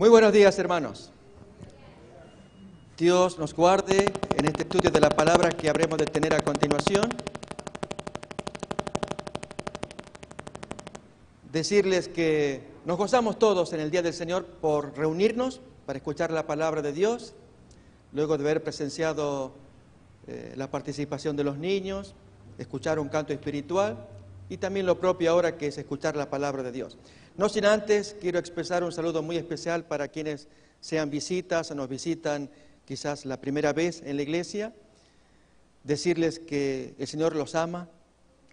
Muy buenos días, hermanos. Dios nos guarde en este estudio de la palabra que habremos de tener a continuación. Decirles que nos gozamos todos en el Día del Señor por reunirnos para escuchar la palabra de Dios, luego de haber presenciado la participación de los niños, escuchar un canto espiritual y también lo propio ahora que es escuchar la palabra de Dios. No sin antes, quiero expresar un saludo muy especial para quienes sean visitas o nos visitan quizás la primera vez en la iglesia. Decirles que el Señor los ama,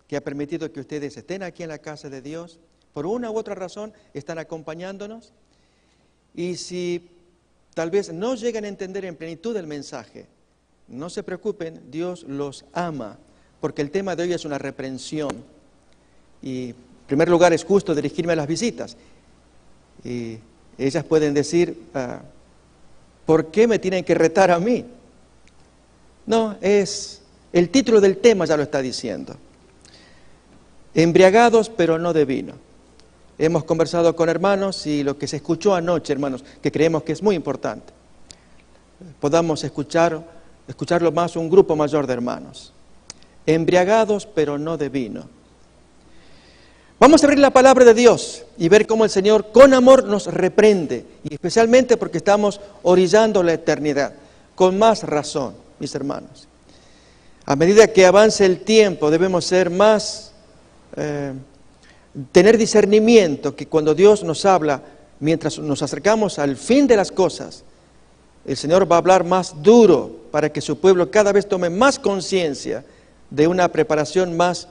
que ha permitido que ustedes estén aquí en la casa de Dios. Por una u otra razón están acompañándonos. Y si tal vez no llegan a entender en plenitud el mensaje, no se preocupen, Dios los ama, porque el tema de hoy es una reprensión. Y en primer lugar es justo dirigirme a las visitas. Y ellas pueden decir, ¿por qué me tienen que retar a mí? No, el título del tema ya lo está diciendo. Embriagados pero no de vino. Hemos conversado con hermanos y lo que se escuchó anoche, hermanos, que creemos que es muy importante, podamos escucharlo más un grupo mayor de hermanos. Embriagados pero no de vino. Vamos a abrir la palabra de Dios y ver cómo el Señor con amor nos reprende, y especialmente porque estamos orillando la eternidad, con más razón, mis hermanos. A medida que avance el tiempo debemos ser más, tener discernimiento, que cuando Dios nos habla, mientras nos acercamos al fin de las cosas, el Señor va a hablar más duro para que su pueblo cada vez tome más conciencia de una preparación más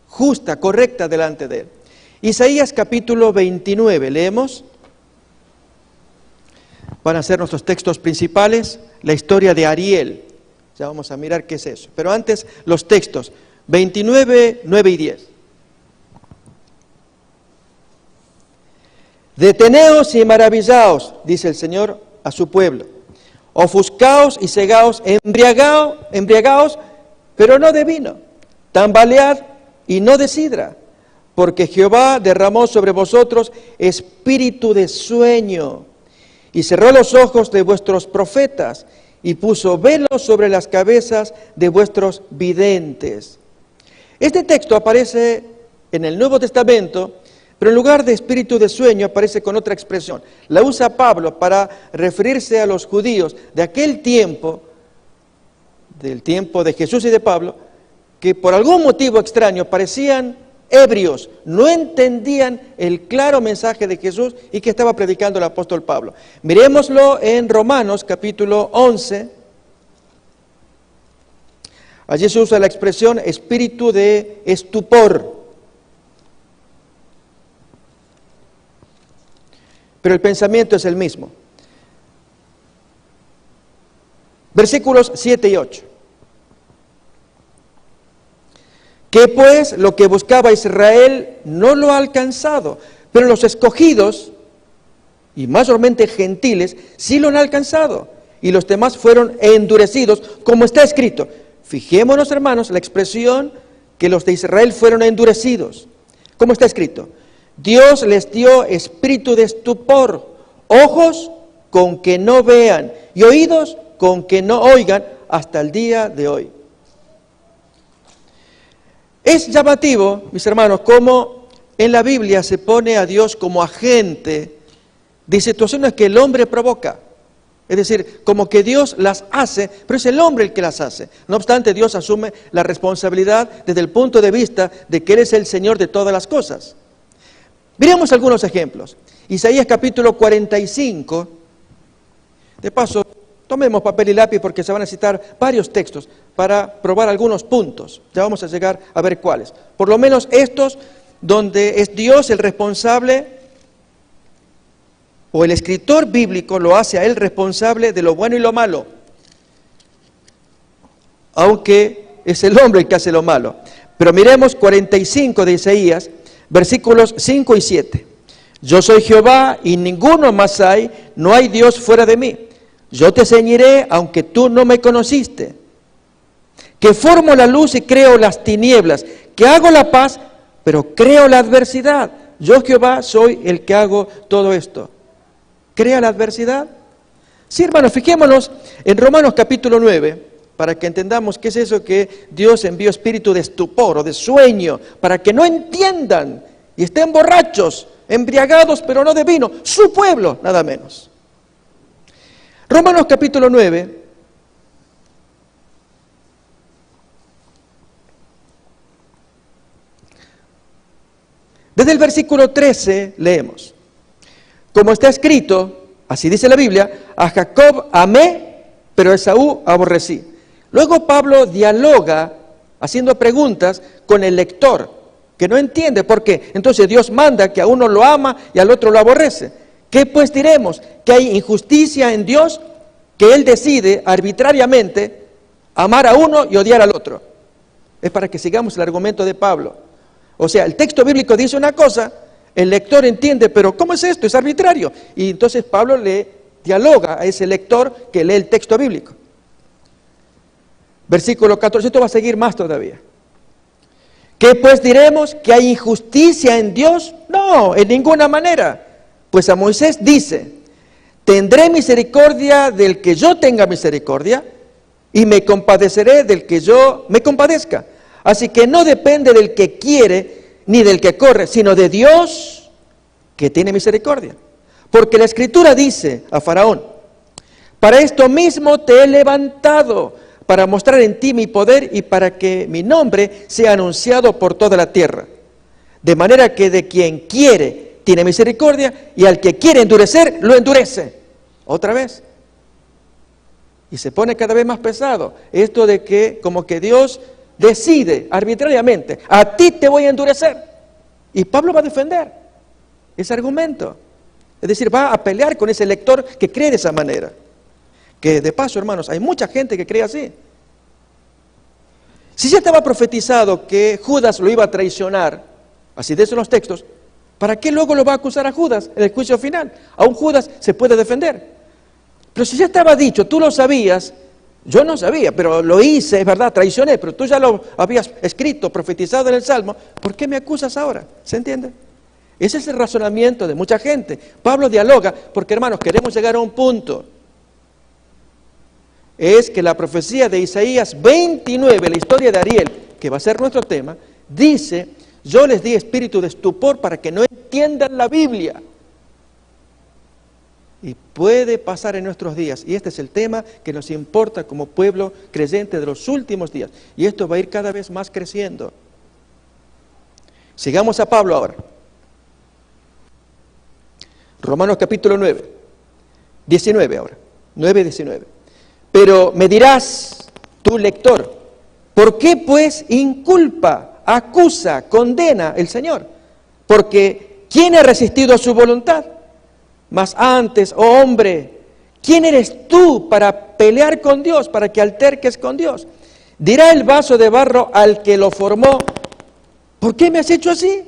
justa, correcta delante de Él. Isaías capítulo 29, leemos. Van a ser nuestros textos principales, la historia de Ariel. Ya vamos a mirar qué es eso. Pero antes, los textos 29, 9 y 10. Deteneos y maravillaos, dice el Señor a su pueblo. Ofuscaos y cegaos, embriagaos, pero no de vino. Tambalead y no de sidra, porque Jehová derramó sobre vosotros espíritu de sueño, y cerró los ojos de vuestros profetas, y puso velos sobre las cabezas de vuestros videntes. Este texto aparece en el Nuevo Testamento, pero en lugar de espíritu de sueño aparece con otra expresión. La usa Pablo para referirse a los judíos de aquel tiempo, del tiempo de Jesús y de Pablo, que por algún motivo extraño parecían ebrios, no entendían el claro mensaje de Jesús y que estaba predicando el apóstol Pablo. Miremoslo en Romanos capítulo 11. Allí se usa la expresión espíritu de estupor. Pero el pensamiento es el mismo. Versículos 7 y 8. Que pues lo que buscaba Israel no lo ha alcanzado, pero los escogidos, y mayormente gentiles, sí lo han alcanzado, y los demás fueron endurecidos, como está escrito. Fijémonos, hermanos, la expresión que los de Israel fueron endurecidos. ¿Cómo está escrito? Dios les dio espíritu de estupor, ojos con que no vean, y oídos con que no oigan, hasta el día de hoy. Es llamativo, mis hermanos, cómo en la Biblia se pone a Dios como agente de situaciones que el hombre provoca. Es decir, como que Dios las hace, pero es el hombre el que las hace. No obstante, Dios asume la responsabilidad desde el punto de vista de que Él es el Señor de todas las cosas. Miremos algunos ejemplos. Isaías capítulo 45. De paso, tomemos papel y lápiz porque se van a citar varios textos para probar algunos puntos. Ya vamos a llegar a ver cuáles. Por lo menos estos donde es Dios el responsable, o el escritor bíblico lo hace a Él responsable de lo bueno y lo malo, aunque es el hombre el que hace lo malo. Pero miremos 45 de Isaías, versículos 5 y 7. Yo soy Jehová y ninguno más hay, no hay Dios fuera de mí. Yo te ceñiré aunque tú no me conociste, que formo la luz y creo las tinieblas, que hago la paz, pero creo la adversidad. Yo Jehová soy el que hago todo esto. crea la adversidad? Sí, hermanos, fijémonos en Romanos capítulo 9, para que entendamos qué es eso que Dios envió espíritu de estupor o de sueño, para que no entiendan y estén borrachos, embriagados, pero no de vino, su pueblo, nada menos. Romanos capítulo 9, desde el versículo 13 leemos: como está escrito, así dice la Biblia, a Jacob amé, pero a Esaú aborrecí. Luego Pablo dialoga haciendo preguntas con el lector, que no entiende por qué. Entonces Dios manda que a uno lo ama y al otro lo aborrece. ¿Qué pues diremos? ¿Que hay injusticia en Dios? Que Él decide arbitrariamente amar a uno y odiar al otro. Es para que sigamos el argumento de Pablo. O sea, el texto bíblico dice una cosa, el lector entiende, pero ¿cómo es esto? Es arbitrario. Y entonces Pablo le dialoga a ese lector que lee el texto bíblico. Versículo 14, esto va a seguir más todavía. ¿Qué pues diremos? ¿Que hay injusticia en Dios? No, en ninguna manera. Pues a Moisés dice: tendré misericordia del que yo tenga misericordia, y me compadeceré del que yo me compadezca. Así que no depende del que quiere, ni del que corre, sino de Dios que tiene misericordia. Porque la Escritura dice a Faraón: para esto mismo te he levantado, para mostrar en ti mi poder y para que mi nombre sea anunciado por toda la tierra. De manera que de quien quiere tiene misericordia, y al que quiere endurecer, lo endurece. Otra vez. Y se pone cada vez más pesado esto de que como que Dios decide arbitrariamente: a ti te voy a endurecer. Y Pablo va a defender ese argumento. Es decir, va a pelear con ese lector que cree de esa manera. Que de paso, hermanos, hay mucha gente que cree así. Si ya estaba profetizado que Judas lo iba a traicionar, así dicen los textos, ¿para qué luego lo va a acusar a Judas en el juicio final? Aún Judas se puede defender. Pero si ya estaba dicho, tú lo sabías, yo no sabía, pero lo hice, es verdad, traicioné, pero tú ya lo habías escrito, profetizado en el Salmo, ¿por qué me acusas ahora? ¿Se entiende? Ese es el razonamiento de mucha gente. Pablo dialoga, porque hermanos, queremos llegar a un punto. Es que la profecía de Isaías 29, la historia de Ariel, que va a ser nuestro tema, dice: yo les di espíritu de estupor para que no entiendan la Biblia. Y puede pasar en nuestros días, y este es el tema que nos importa como pueblo creyente de los últimos días, y esto va a ir cada vez más creciendo. Sigamos a Pablo ahora. Romanos capítulo 9, 19 ahora, 9, 19. Pero me dirás, tú lector, ¿por qué pues inculpa, acusa, condena el Señor? Porque ¿quién ha resistido a su voluntad? Mas antes, oh hombre, ¿quién eres tú para pelear con Dios, para que alterques con Dios? Dirá el vaso de barro al que lo formó: ¿por qué me has hecho así?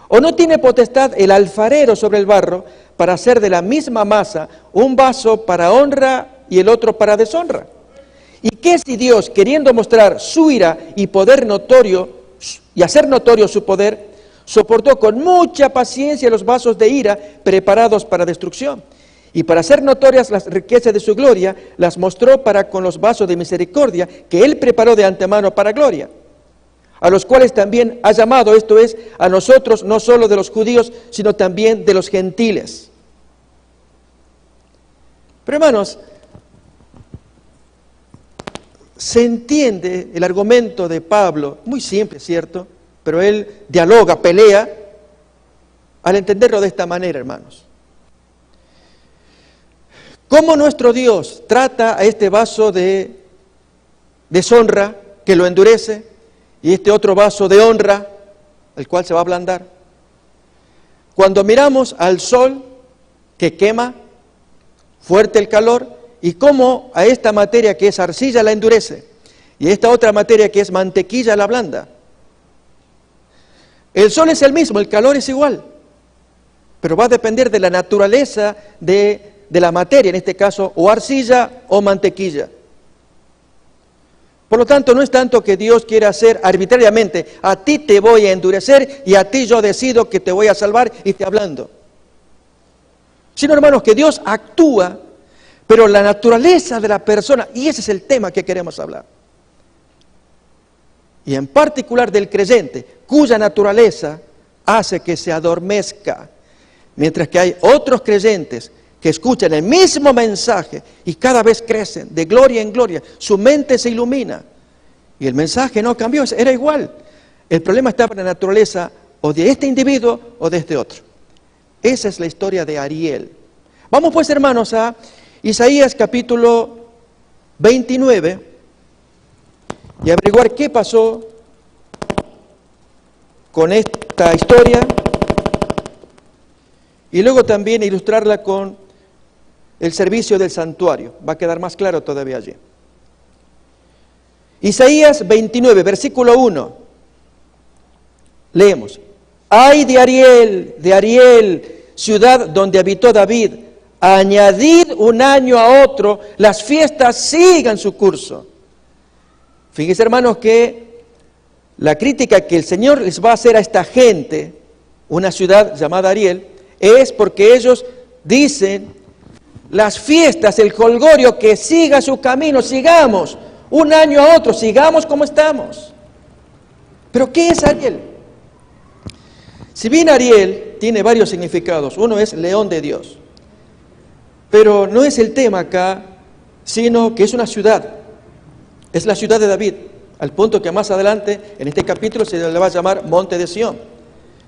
¿O no tiene potestad el alfarero sobre el barro para hacer de la misma masa un vaso para honra y el otro para deshonra? ¿Y qué si Dios, queriendo mostrar su ira y poder notorio, y hacer notorio su poder, soportó con mucha paciencia los vasos de ira preparados para destrucción? Y para hacer notorias las riquezas de su gloria, las mostró para con los vasos de misericordia que Él preparó de antemano para gloria, a los cuales también ha llamado, esto es, a nosotros, no solo de los judíos, sino también de los gentiles. Pero hermanos, se entiende el argumento de Pablo, muy simple, ¿cierto? Pero él dialoga, pelea, al entenderlo de esta manera, hermanos. ¿Cómo nuestro Dios trata a este vaso de deshonra que lo endurece y este otro vaso de honra, el cual se va a ablandar? Cuando miramos al sol que quema, fuerte el calor, y cómo a esta materia que es arcilla la endurece, y esta otra materia que es mantequilla la ablanda. El sol es el mismo, el calor es igual, pero va a depender de la naturaleza de la materia, en este caso, o arcilla o mantequilla. Por lo tanto, no es tanto que Dios quiera hacer arbitrariamente: a ti te voy a endurecer y a ti yo decido que te voy a salvar y te ablando. sino, hermanos, que Dios actúa, pero la naturaleza de la persona, y ese es el tema que queremos hablar, y en particular del creyente, cuya naturaleza hace que se adormezca, mientras que hay otros creyentes que escuchan el mismo mensaje y cada vez crecen de gloria en gloria, su mente se ilumina, y el mensaje no cambió, era igual. El problema estaba en la naturaleza o de este individuo o de este otro. Esa es la historia de Ariel. Vamos pues, hermanos, a Isaías capítulo 29 y averiguar qué pasó con esta historia y luego también ilustrarla con el servicio del santuario. Va a quedar más claro todavía allí. Isaías 29, versículo 1. Leemos. ¡Ay de Ariel, ciudad donde habitó David! Añadid un año a otro, las fiestas sigan su curso. Fíjense, hermanos, que la crítica que el Señor les va a hacer a esta gente, una ciudad llamada Ariel, es porque ellos dicen, las fiestas, el jolgorio, que siga su camino, sigamos, un año a otro, sigamos como estamos. ¿Pero qué es Ariel? Si bien Ariel tiene varios significados, uno es león de Dios, pero no es el tema acá, sino que es una ciudad, es la ciudad de David, al punto que más adelante en este capítulo se le va a llamar Monte de Sión.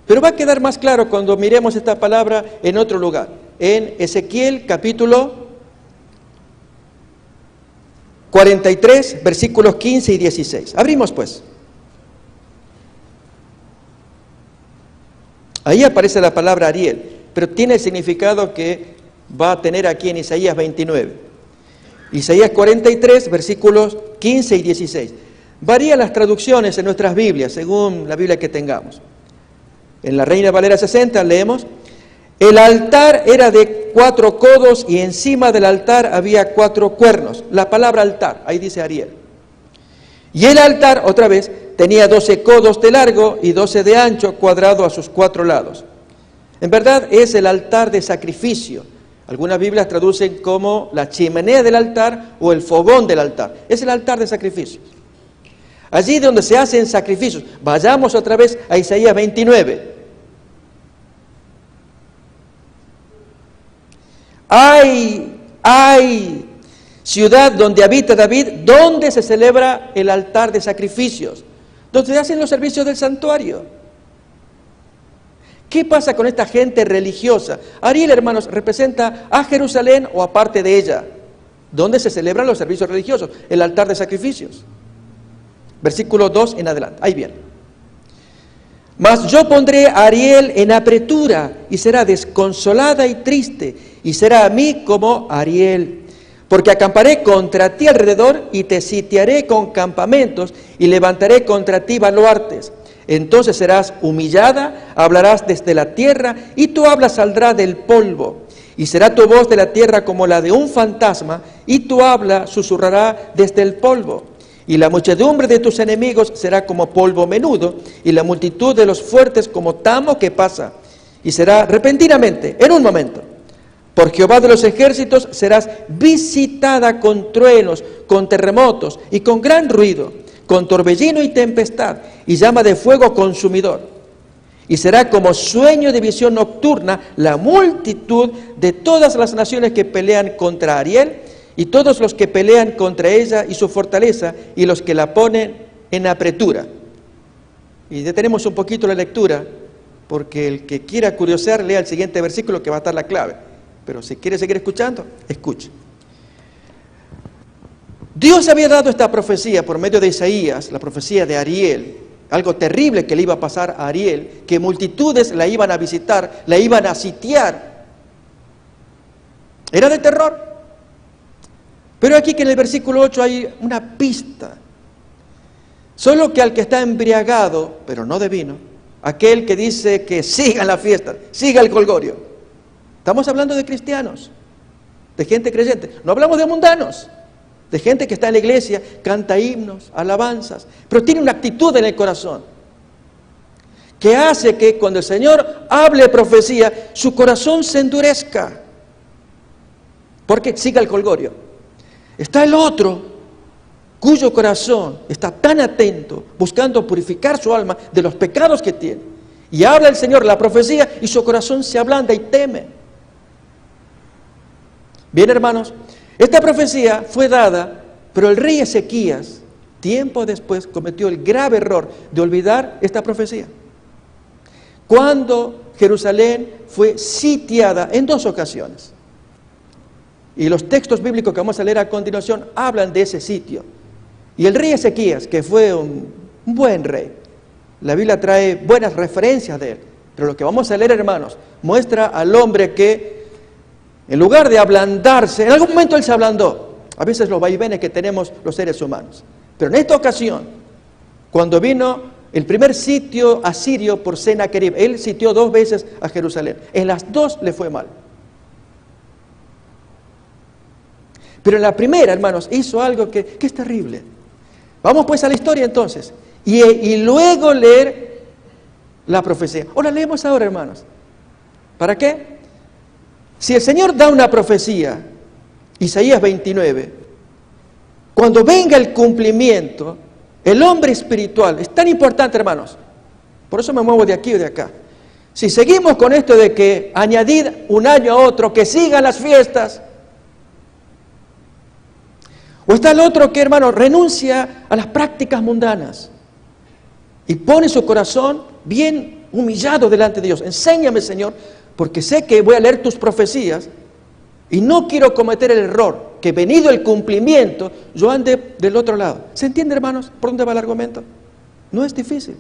Pero va a quedar más claro cuando miremos esta palabra en otro lugar, en Ezequiel capítulo 43, versículos 15 y 16. Abrimos pues. Ahí aparece la palabra Ariel, pero tiene el significado que va a tener aquí en Isaías 29. Isaías 43, versículos 15 y 16. Varían las traducciones en nuestras Biblias, según la Biblia que tengamos. En la Reina Valera 60 leemos, el altar era de 4 codos y encima del altar había 4 cuernos. La palabra altar, ahí dice Ariel. Y el altar, otra vez, tenía 12 codos de largo y 12 de ancho, cuadrado a sus 4 lados. En verdad es el altar de sacrificio. Algunas Biblias traducen como la chimenea del altar o el fogón del altar. Es el altar de sacrificios. Allí donde se hacen sacrificios. Vayamos otra vez a Isaías 29. ¡Ay! Ciudad donde habita David, donde se celebra el altar de sacrificios, donde se hacen los servicios del santuario. ¿Qué pasa con esta gente religiosa? Ariel, hermanos, representa a Jerusalén o a parte de ella, donde se celebran los servicios religiosos, el altar de sacrificios. Versículo 2 en adelante, ahí viene. Mas yo pondré a Ariel en apretura y será desconsolada y triste, y será a mí como Ariel. Porque acamparé contra ti alrededor y te sitiaré con campamentos y levantaré contra ti baluartes. Entonces serás humillada, hablarás desde la tierra y tu habla saldrá del polvo. Y será tu voz de la tierra como la de un fantasma y tu habla susurrará desde el polvo. Y la muchedumbre de tus enemigos será como polvo menudo y la multitud de los fuertes como tamo que pasa. Y será repentinamente, en un momento. Por Jehová de los ejércitos serás visitada con truenos, con terremotos y con gran ruido, con torbellino y tempestad y llama de fuego consumidor. Y será como sueño de visión nocturna la multitud de todas las naciones que pelean contra Ariel y todos los que pelean contra ella y su fortaleza y los que la ponen en apretura. Y detenemos un poquito la lectura porque el que quiera curiosear lea el siguiente versículo que va a estar la clave. Pero si quiere seguir escuchando, escuche. Dios había dado esta profecía por medio de Isaías, la profecía de Ariel, algo terrible que le iba a pasar a Ariel, que multitudes la iban a visitar, la iban a sitiar. Era de terror. Pero aquí que en el versículo 8 hay una pista. Solo que al que está embriagado, pero no de vino, aquel que dice que siga la fiesta, siga el jolgorio. Estamos hablando de cristianos, de gente creyente. No hablamos de mundanos, de gente que está en la iglesia, canta himnos, alabanzas, pero tiene una actitud en el corazón que hace que cuando el Señor hable profecía, su corazón se endurezca. Porque siga el colgorio. Está el otro, cuyo corazón está tan atento, buscando purificar su alma de los pecados que tiene. Y habla el Señor la profecía y su corazón se ablanda y teme. Bien, hermanos, esta profecía fue dada, pero el rey Ezequías, tiempo después, cometió el grave error de olvidar esta profecía. Cuando Jerusalén fue sitiada en 2 ocasiones. Y los textos bíblicos que vamos a leer a continuación hablan de ese sitio. Y el rey Ezequías, que fue un buen rey, la Biblia trae buenas referencias de él. Pero lo que vamos a leer, hermanos, muestra al hombre que, en lugar de ablandarse, en algún momento él se ablandó. A veces los vaivenes que tenemos los seres humanos. Pero en esta ocasión, cuando vino el primer sitio asirio por Sennacherib, él sitió 2 veces a Jerusalén. En las 2 le fue mal. Pero en la primera, hermanos, hizo algo que es terrible. Vamos pues a la historia entonces. Y luego leer la profecía. Ahora leemos ahora, hermanos. ¿Para qué? Si el Señor da una profecía, Isaías 29, cuando venga el cumplimiento, el hombre espiritual, es tan importante, hermanos. Por eso me muevo de aquí o de acá. Si seguimos con esto de que añadir un año a otro, que sigan las fiestas. O está el otro que, hermano, renuncia a las prácticas mundanas y pone su corazón bien humillado delante de Dios. Enséñame, Señor, porque sé que voy a leer tus profecías y no quiero cometer el error que, venido el cumplimiento, yo ande del otro lado. ¿Se entiende, hermanos, por dónde va el argumento? No es difícil.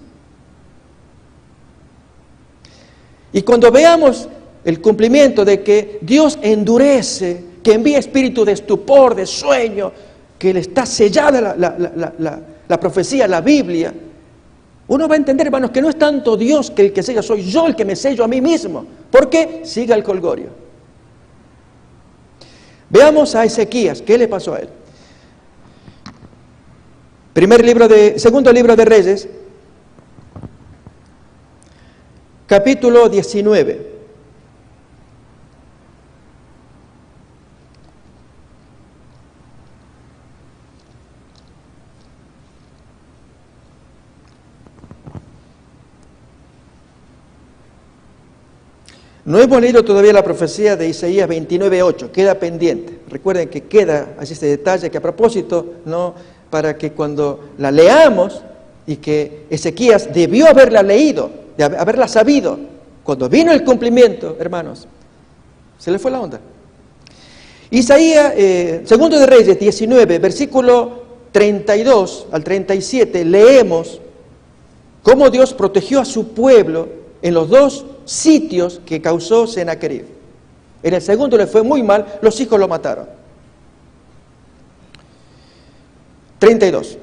Y cuando veamos el cumplimiento de que Dios endurece, que envía espíritu de estupor, de sueño, que le está sellada la profecía, la Biblia, uno va a entender, hermanos, que no es tanto Dios que el que sella, soy yo el que me sello a mí mismo. ¿Por qué? Siga el colgorio. Veamos a Ezequías, ¿qué le pasó a él? Segundo libro de Reyes, capítulo 19. No hemos leído todavía la profecía de Isaías 29:8, queda pendiente. Recuerden que queda así este detalle que, a propósito, no para que cuando la leamos, y que Ezequías debió haberla leído, de haberla sabido, cuando vino el cumplimiento, hermanos, se le fue la onda. Isaías, segundo de Reyes 19, versículo 32 al 37, leemos cómo Dios protegió a su pueblo en los 2 sitios que causó Sennacherib. En el segundo le fue muy mal, los hijos lo mataron. 32.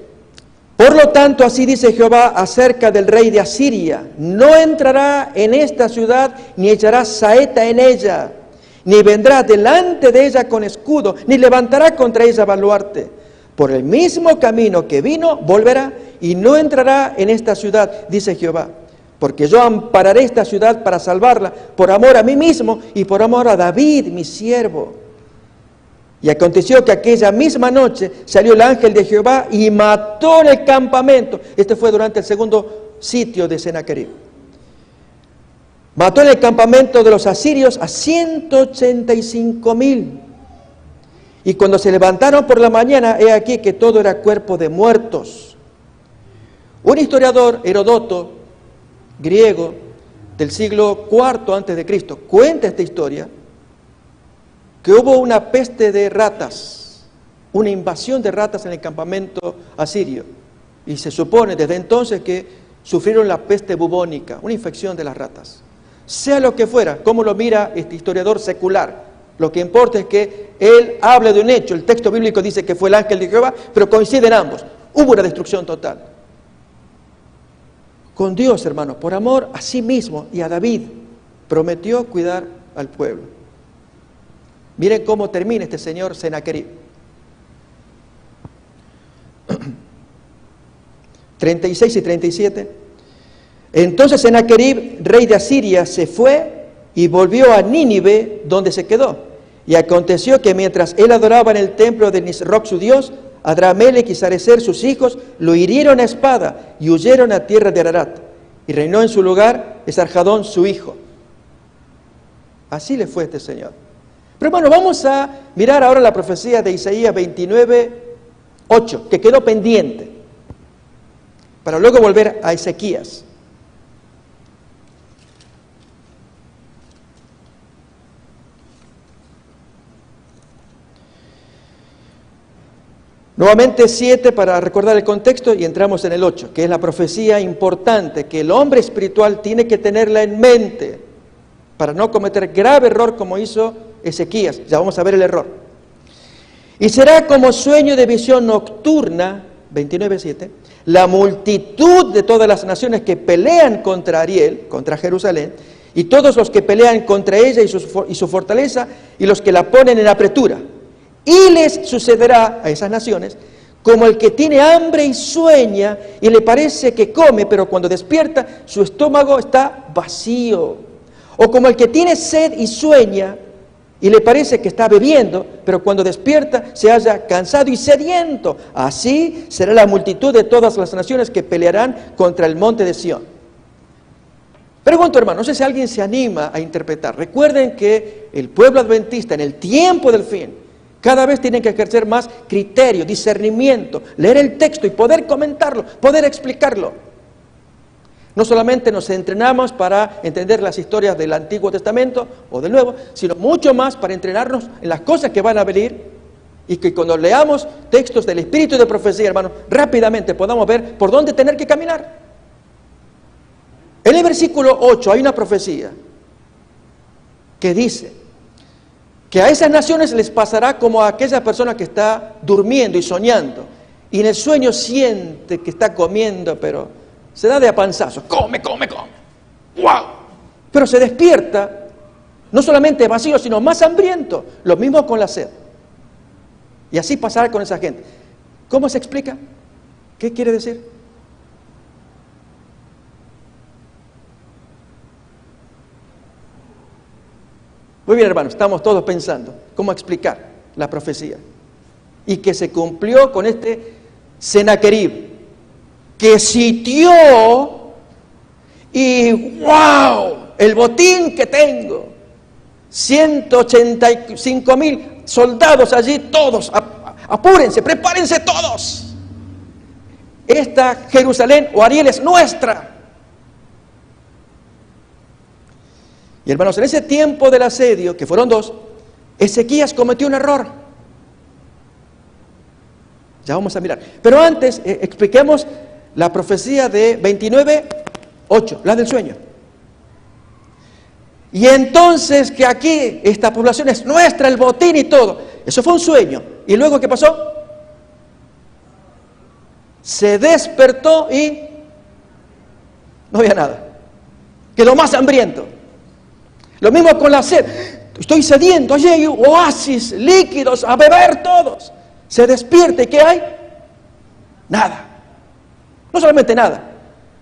Por lo tanto, así dice Jehová acerca del rey de Asiria: no entrará en esta ciudad, ni echará saeta en ella, ni vendrá delante de ella con escudo, ni levantará contra ella baluarte. Por el mismo camino que vino, volverá, y no entrará en esta ciudad, dice Jehová. Porque yo ampararé esta ciudad para salvarla, por amor a mí mismo y por amor a David, mi siervo. Y aconteció que aquella misma noche salió el ángel de Jehová y mató en el campamento. Este fue durante el segundo sitio de Sennacherib. Mató en el campamento de los asirios a 185,000. Y cuando se levantaron por la mañana, he aquí que todo era cuerpo de muertos. Un historiador, Heródoto, griego, del siglo IV antes de Cristo, cuenta esta historia, que hubo una peste de ratas, una invasión de ratas en el campamento asirio, y se supone desde entonces que sufrieron la peste bubónica, una infección de las ratas. Sea lo que fuera, como lo mira este historiador secular, lo que importa es que él habla de un hecho. El texto bíblico dice que fue el ángel de Jehová, pero coinciden ambos, hubo una destrucción total. Con Dios, hermanos, por amor a sí mismo y a David, prometió cuidar al pueblo. Miren cómo termina este señor Sennacherib. 36 y 37. Entonces Sennacherib, rey de Asiria, se fue y volvió a Nínive, donde se quedó. Y aconteció que mientras él adoraba en el templo de Nisroch su dios, Adramelech y Sarecer sus hijos lo hirieron a espada y huyeron a tierra de Ararat. Y reinó en su lugar Esarhadón su hijo. Así le fue a este señor. Pero hermano, vamos a mirar ahora la profecía de Isaías 29:8, que quedó pendiente, para luego volver a Ezequías. Nuevamente 7 para recordar el contexto y entramos en el 8, que es la profecía importante que el hombre espiritual tiene que tenerla en mente para no cometer grave error como hizo Ezequías. Ya vamos a ver el error. Y será como sueño de visión nocturna, 29:7, la multitud de todas las naciones que pelean contra Ariel, contra Jerusalén, y todos los que pelean contra ella y su fortaleza, y los que la ponen en apretura. Y les sucederá a esas naciones como el que tiene hambre y sueña y le parece que come, pero cuando despierta su estómago está vacío. O como el que tiene sed y sueña y le parece que está bebiendo, pero cuando despierta se halla cansado y sediento. Así será la multitud de todas las naciones que pelearán contra el monte de Sión. Pregunto, hermano, no sé si alguien se anima a interpretar. Recuerden que el pueblo adventista en el tiempo del fin cada vez tienen que ejercer más criterio, discernimiento, leer el texto y poder comentarlo, poder explicarlo. No solamente nos entrenamos para entender las historias del Antiguo Testamento o del Nuevo, sino mucho más para entrenarnos en las cosas que van a venir y que cuando leamos textos del Espíritu de profecía, hermano, rápidamente podamos ver por dónde tener que caminar. En el versículo 8 hay una profecía que dice que a esas naciones les pasará como a aquella persona que está durmiendo y soñando, y en el sueño siente que está comiendo, pero se da de a panzazos, come, ¡wow! Pero se despierta, no solamente vacío, sino más hambriento, lo mismo con la sed. Y así pasará con esa gente. ¿Cómo se explica? ¿Qué quiere decir? Muy bien, hermanos, estamos todos pensando cómo explicar la profecía. Y que se cumplió con este Sennacherib, que sitió y ¡wow! El botín que tengo. 185,000 soldados allí, todos, apúrense, prepárense todos. Esta Jerusalén o Ariel es nuestra. Y hermanos, en ese tiempo del asedio, que fueron 2, Ezequías cometió un error. Ya vamos a mirar. Pero antes, expliquemos la profecía de 29:8, la del sueño. Y entonces que aquí esta población es nuestra, el botín y todo. Eso fue un sueño. ¿Y luego qué pasó? Se despertó y no había nada. Quedó más hambriento. Lo mismo con la sed. Estoy sediento, allí hay oasis, líquidos, a beber todos. Se despierta y ¿qué hay? Nada. No solamente nada.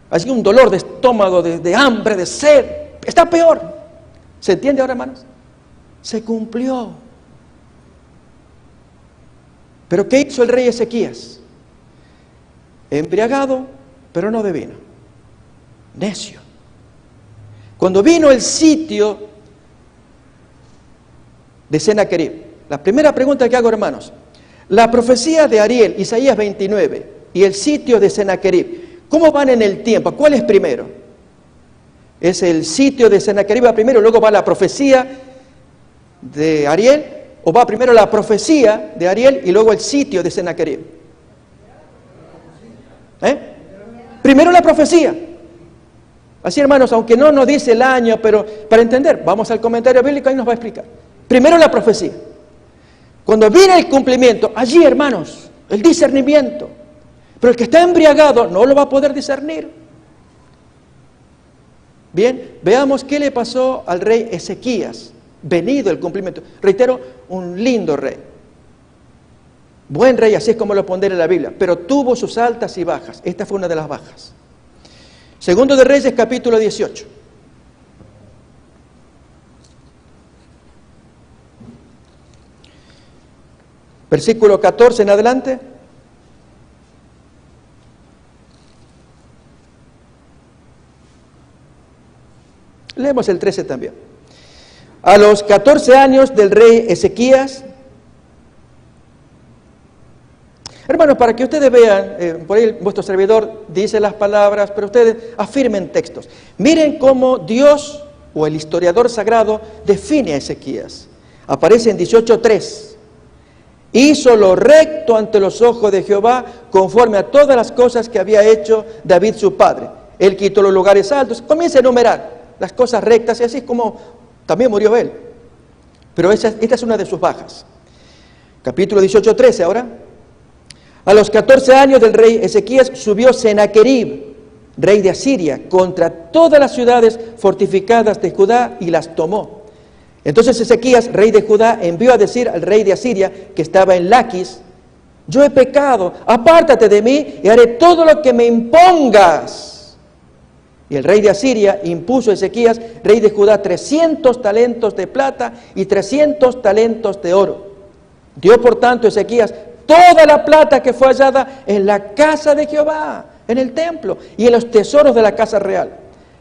Hay un dolor de estómago, de hambre, de sed. Está peor. ¿Se entiende ahora, hermanos? Se cumplió. Pero ¿qué hizo el rey Ezequías? Embriagado, pero no de vino. Necio. Cuando vino el sitio de Sennacherib, la primera pregunta que hago, hermanos, la profecía de Ariel, Isaías 29, y el sitio de Sennacherib, ¿cómo van en el tiempo? ¿Cuál es primero? ¿Es el sitio de Sennacherib primero, luego va la profecía de Ariel? ¿O va primero la profecía de Ariel y luego el sitio de Sennacherib? Primero la profecía. Así, hermanos, aunque no nos dice el año, pero para entender, vamos al comentario bíblico y nos va a explicar. Primero la profecía. Cuando viene el cumplimiento, allí, hermanos, el discernimiento. Pero el que está embriagado no lo va a poder discernir. Bien, veamos qué le pasó al rey Ezequías, venido el cumplimiento. Reitero, un lindo rey. Buen rey, así es como lo pondré en la Biblia, pero tuvo sus altas y bajas. Esta fue una de las bajas. Segundo de Reyes, capítulo 18. Versículo 14 en adelante. Leemos el 13 también. A los 14 años del rey Ezequías. Hermanos, para que ustedes vean, por ahí vuestro servidor dice las palabras, pero ustedes afirmen textos. Miren cómo Dios o el historiador sagrado define a Ezequías. Aparece en 18:3. Hizo lo recto ante los ojos de Jehová, conforme a todas las cosas que había hecho David su padre. Él quitó los lugares altos. Comienza a enumerar las cosas rectas, y así es como también murió él. Pero esta es una de sus bajas. Capítulo 18:13 ahora. A los 14 años del rey Ezequías subió Sennacherib, rey de Asiria, contra todas las ciudades fortificadas de Judá y las tomó. Entonces Ezequías, rey de Judá, envió a decir al rey de Asiria, que estaba en Laquis: yo he pecado, apártate de mí y haré todo lo que me impongas. Y el rey de Asiria impuso a Ezequías, rey de Judá, 300 talentos de plata y 300 talentos de oro. Dio por tanto Ezequías toda la plata que fue hallada en la casa de Jehová, en el templo y en los tesoros de la casa real.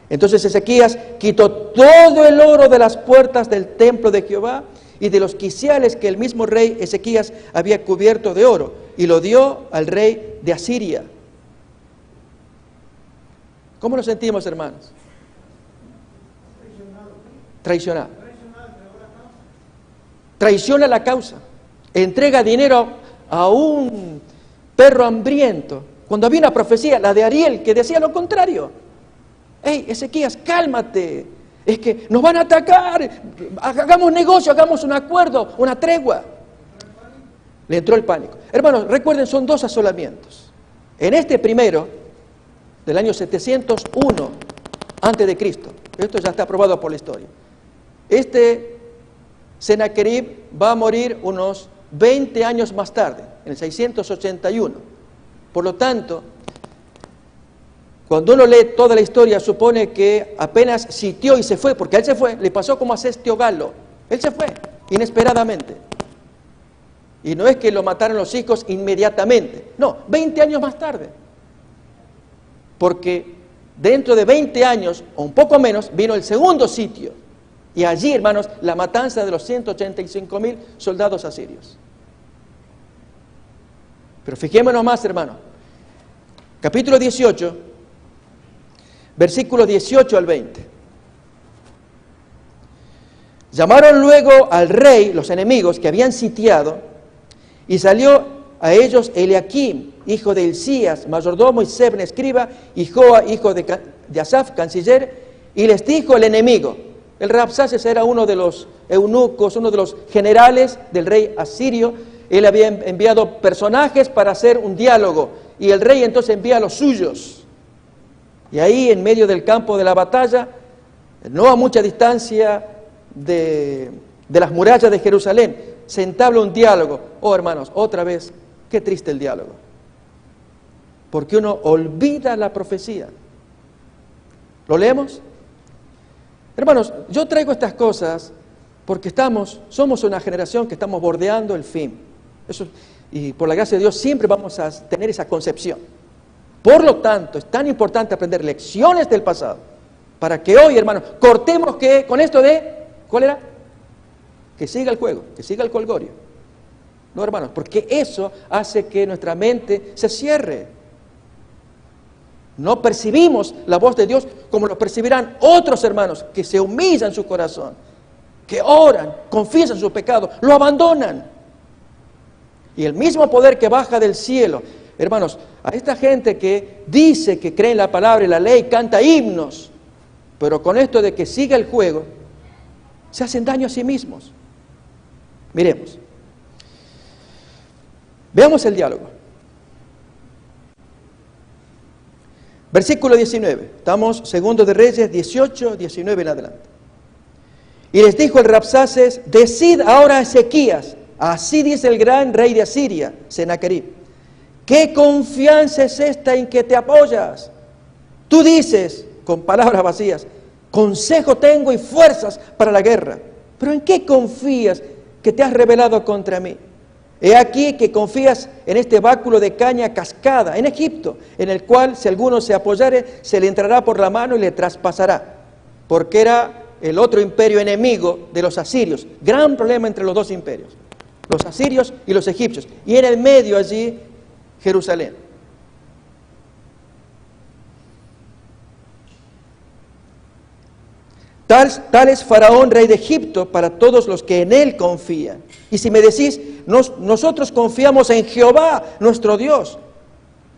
Entonces Ezequías quitó todo el oro de las puertas del templo de Jehová y de los quiciales que el mismo rey Ezequías había cubierto de oro, y lo dio al rey de Asiria. ¿Cómo nos sentimos, hermanos? Traicionado. Traiciona la causa. Entrega dinero a un perro hambriento, cuando había una profecía, la de Ariel, que decía lo contrario. Hey, Ezequías, cálmate, es que nos van a atacar, hagamos negocio, hagamos un acuerdo, una tregua. Le entró el pánico. Hermanos, recuerden, son 2 asolamientos. En este primero, del año 701 antes de Cristo, esto ya está aprobado por la historia. Sennacherib va a morir unos 20 años más tarde, en el 681. Por lo tanto, cuando uno lee toda la historia, supone que apenas sitió y se fue, porque él se fue, le pasó como a Cestio Galo. Él se fue, inesperadamente. Y no es que lo mataron los hijos inmediatamente, no, 20 años más tarde. Porque dentro de 20 años, o un poco menos, vino el segundo sitio. Y allí, hermanos, la matanza de los 185,000 soldados asirios. Pero fijémonos más, hermanos. Capítulo 18, versículos 18 al 20. Llamaron luego al rey, los enemigos que habían sitiado, y salió a ellos Eliaquim, hijo de Hilcías, mayordomo, y Sebna, escriba, y Joa, hijo de Asaf, canciller, y les dijo el enemigo. El Rabsaces era uno de los eunucos, uno de los generales del rey asirio. Él había enviado personajes para hacer un diálogo, y el rey entonces envía a los suyos. Y ahí, en medio del campo de la batalla, no a mucha distancia de las murallas de Jerusalén, se entabla un diálogo. Oh, hermanos, otra vez, qué triste el diálogo. Porque uno olvida la profecía. ¿Lo leemos? Hermanos, yo traigo estas cosas porque somos una generación que estamos bordeando el fin. Y por la gracia de Dios siempre vamos a tener esa concepción. Por lo tanto, es tan importante aprender lecciones del pasado, para que hoy, hermanos, cortemos con esto de, ¿cuál era? Que siga el juego, que siga el colgorio. No, hermanos, porque eso hace que nuestra mente se cierre. No percibimos la voz de Dios como lo percibirán otros hermanos que se humillan su corazón, que oran, confiesan su pecado, lo abandonan. Y el mismo poder que baja del cielo, hermanos, a esta gente que dice que cree en la palabra y la ley, canta himnos, pero con esto de que siga el juego, se hacen daño a sí mismos. Miremos. Veamos el diálogo. Versículo 19. Estamos segundo de Reyes 18, 19 en adelante. Y les dijo el Rabsaces: decid ahora a Ezequías, así dice el gran rey de Asiria, Sennacherib, ¿qué confianza es esta en que te apoyas? Tú dices, con palabras vacías, consejo tengo y fuerzas para la guerra. ¿Pero en qué confías que te has rebelado contra mí? He aquí que confías en este báculo de caña cascada en Egipto, en el cual si alguno se apoyare, se le entrará por la mano y le traspasará, porque era el otro imperio enemigo de los asirios. Gran problema entre los dos imperios, los asirios y los egipcios. Y en el medio allí, Jerusalén. Tal es Faraón, rey de Egipto, para todos los que en él confían. Y si me decís, nosotros confiamos en Jehová, nuestro Dios,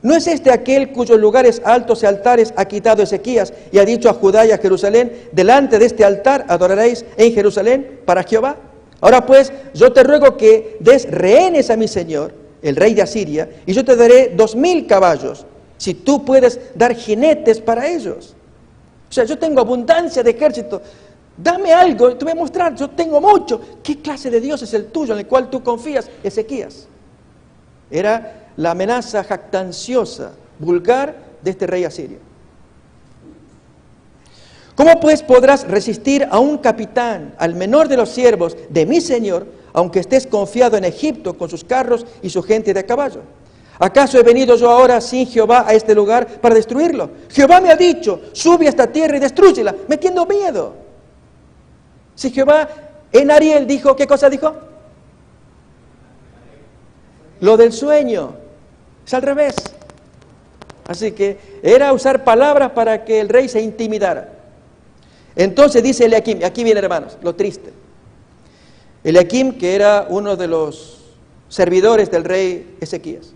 ¿no es este aquel cuyos lugares altos y altares ha quitado Ezequías y ha dicho a Judá y a Jerusalén, delante de este altar adoraréis en Jerusalén para Jehová? Ahora pues, yo te ruego que des rehenes a mi señor, el rey de Asiria, y yo te daré 2000 caballos, si tú puedes dar jinetes para ellos. O sea, yo tengo abundancia de ejército, dame algo, te voy a mostrar, yo tengo mucho. ¿Qué clase de Dios es el tuyo en el cual tú confías, Ezequías? Era la amenaza jactanciosa, vulgar de este rey asirio. ¿Cómo pues podrás resistir a un capitán, al menor de los siervos de mi señor, aunque estés confiado en Egipto con sus carros y su gente de caballo? ¿Acaso he venido yo ahora sin Jehová a este lugar para destruirlo? Jehová me ha dicho, sube a esta tierra y destrúyela, metiendo miedo. Si Jehová en Ariel dijo, ¿qué cosa dijo? Lo del sueño. Es al revés. Así que era usar palabras para que el rey se intimidara. Entonces dice Eliakim, aquí viene hermanos, lo triste. Eliakim, que era uno de los servidores del rey Ezequías.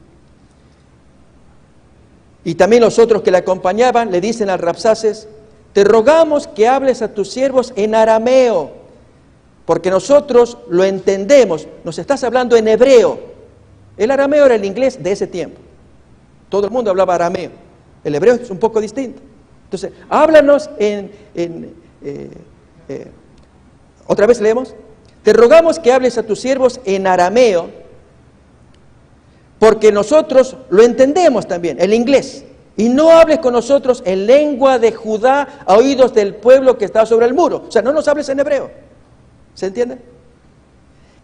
Y también los otros que le acompañaban le dicen al Rabsaces, te rogamos que hables a tus siervos en arameo, porque nosotros lo entendemos, nos estás hablando en hebreo. El arameo era el inglés de ese tiempo. Todo el mundo hablaba arameo. El hebreo es un poco distinto. Entonces, háblanos otra vez leemos. Te rogamos que hables a tus siervos en arameo, porque nosotros lo entendemos también, el inglés. Y no hables con nosotros en lengua de Judá a oídos del pueblo que está sobre el muro. O sea, no nos hables en hebreo. ¿Se entiende?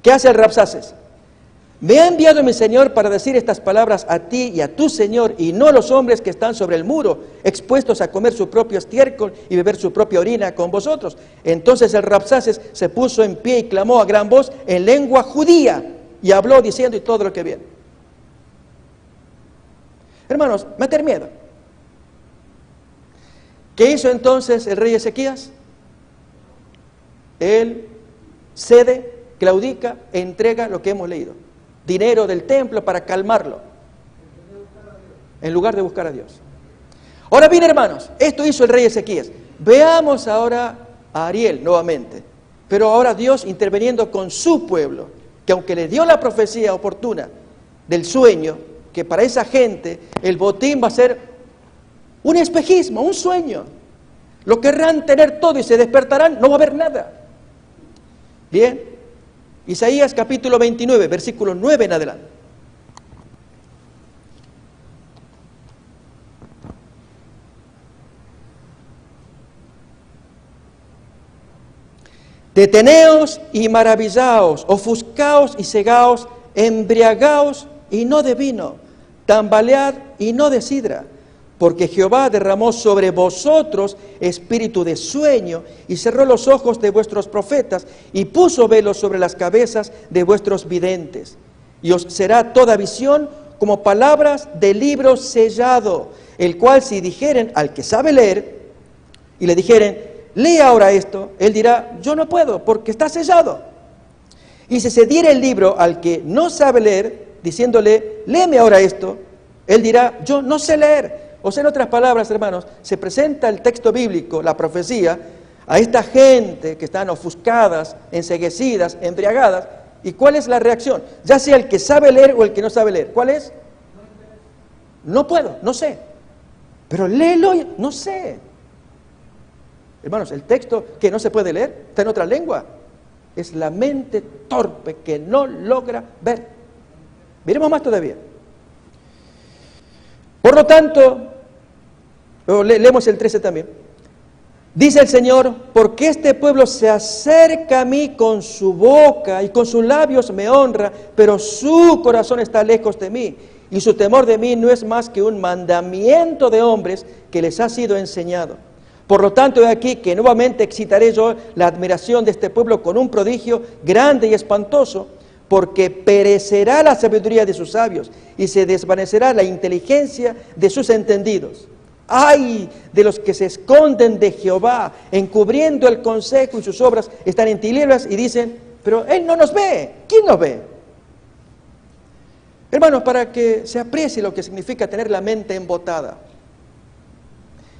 ¿Qué hace el Rabsaces? Me ha enviado mi Señor para decir estas palabras a ti y a tu Señor, y no a los hombres que están sobre el muro, expuestos a comer su propio estiércol y beber su propia orina con vosotros. Entonces el Rabsaces se puso en pie y clamó a gran voz en lengua judía, y habló diciendo y todo lo que viene. Hermanos, meter miedo. ¿Qué hizo entonces el rey Ezequías? Él cede, claudica, entrega lo que hemos leído. Dinero del templo para calmarlo, en lugar de buscar a Dios. Ahora bien, hermanos, esto hizo el rey Ezequías. Veamos ahora a Ariel nuevamente, pero ahora Dios interviniendo con su pueblo, que aunque le dio la profecía oportuna del sueño, que para esa gente el botín va a ser un espejismo, un sueño. Lo querrán tener todo y se despertarán, no va a haber nada. Bien, Isaías capítulo 29, versículo 9 en adelante. Deteneos y maravillaos, ofuscaos y cegaos, embriagaos y no de vino, tambalead y no de sidra, porque Jehová derramó sobre vosotros espíritu de sueño y cerró los ojos de vuestros profetas y puso velos sobre las cabezas de vuestros videntes. Y os será toda visión como palabras de libro sellado, el cual si dijeren al que sabe leer y le dijeren, lee ahora esto, él dirá, yo no puedo porque está sellado. Y si se diera el libro al que no sabe leer, diciéndole, léeme ahora esto, él dirá, yo no sé leer. O sea, en otras palabras, hermanos, se presenta el texto bíblico, la profecía, a esta gente que están ofuscadas, enceguecidas, embriagadas. ¿Y cuál es la reacción? Ya sea el que sabe leer o el que no sabe leer. ¿Cuál es? No puedo, no sé. Pero léelo, no sé. Hermanos, el texto que no se puede leer está en otra lengua. Es la mente torpe que no logra ver. Miremos más todavía. Por lo tanto, leemos el 13 también. Dice el Señor, porque este pueblo se acerca a mí con su boca y con sus labios me honra, pero su corazón está lejos de mí y su temor de mí no es más que un mandamiento de hombres que les ha sido enseñado. Por lo tanto, he aquí que nuevamente excitaré yo la admiración de este pueblo con un prodigio grande y espantoso, porque perecerá la sabiduría de sus sabios y se desvanecerá la inteligencia de sus entendidos. ¡Ay de los que se esconden de Jehová, encubriendo el consejo y sus obras están en tinieblas y dicen, pero Él no nos ve! ¿Quién nos ve? Hermanos, para que se aprecie lo que significa tener la mente embotada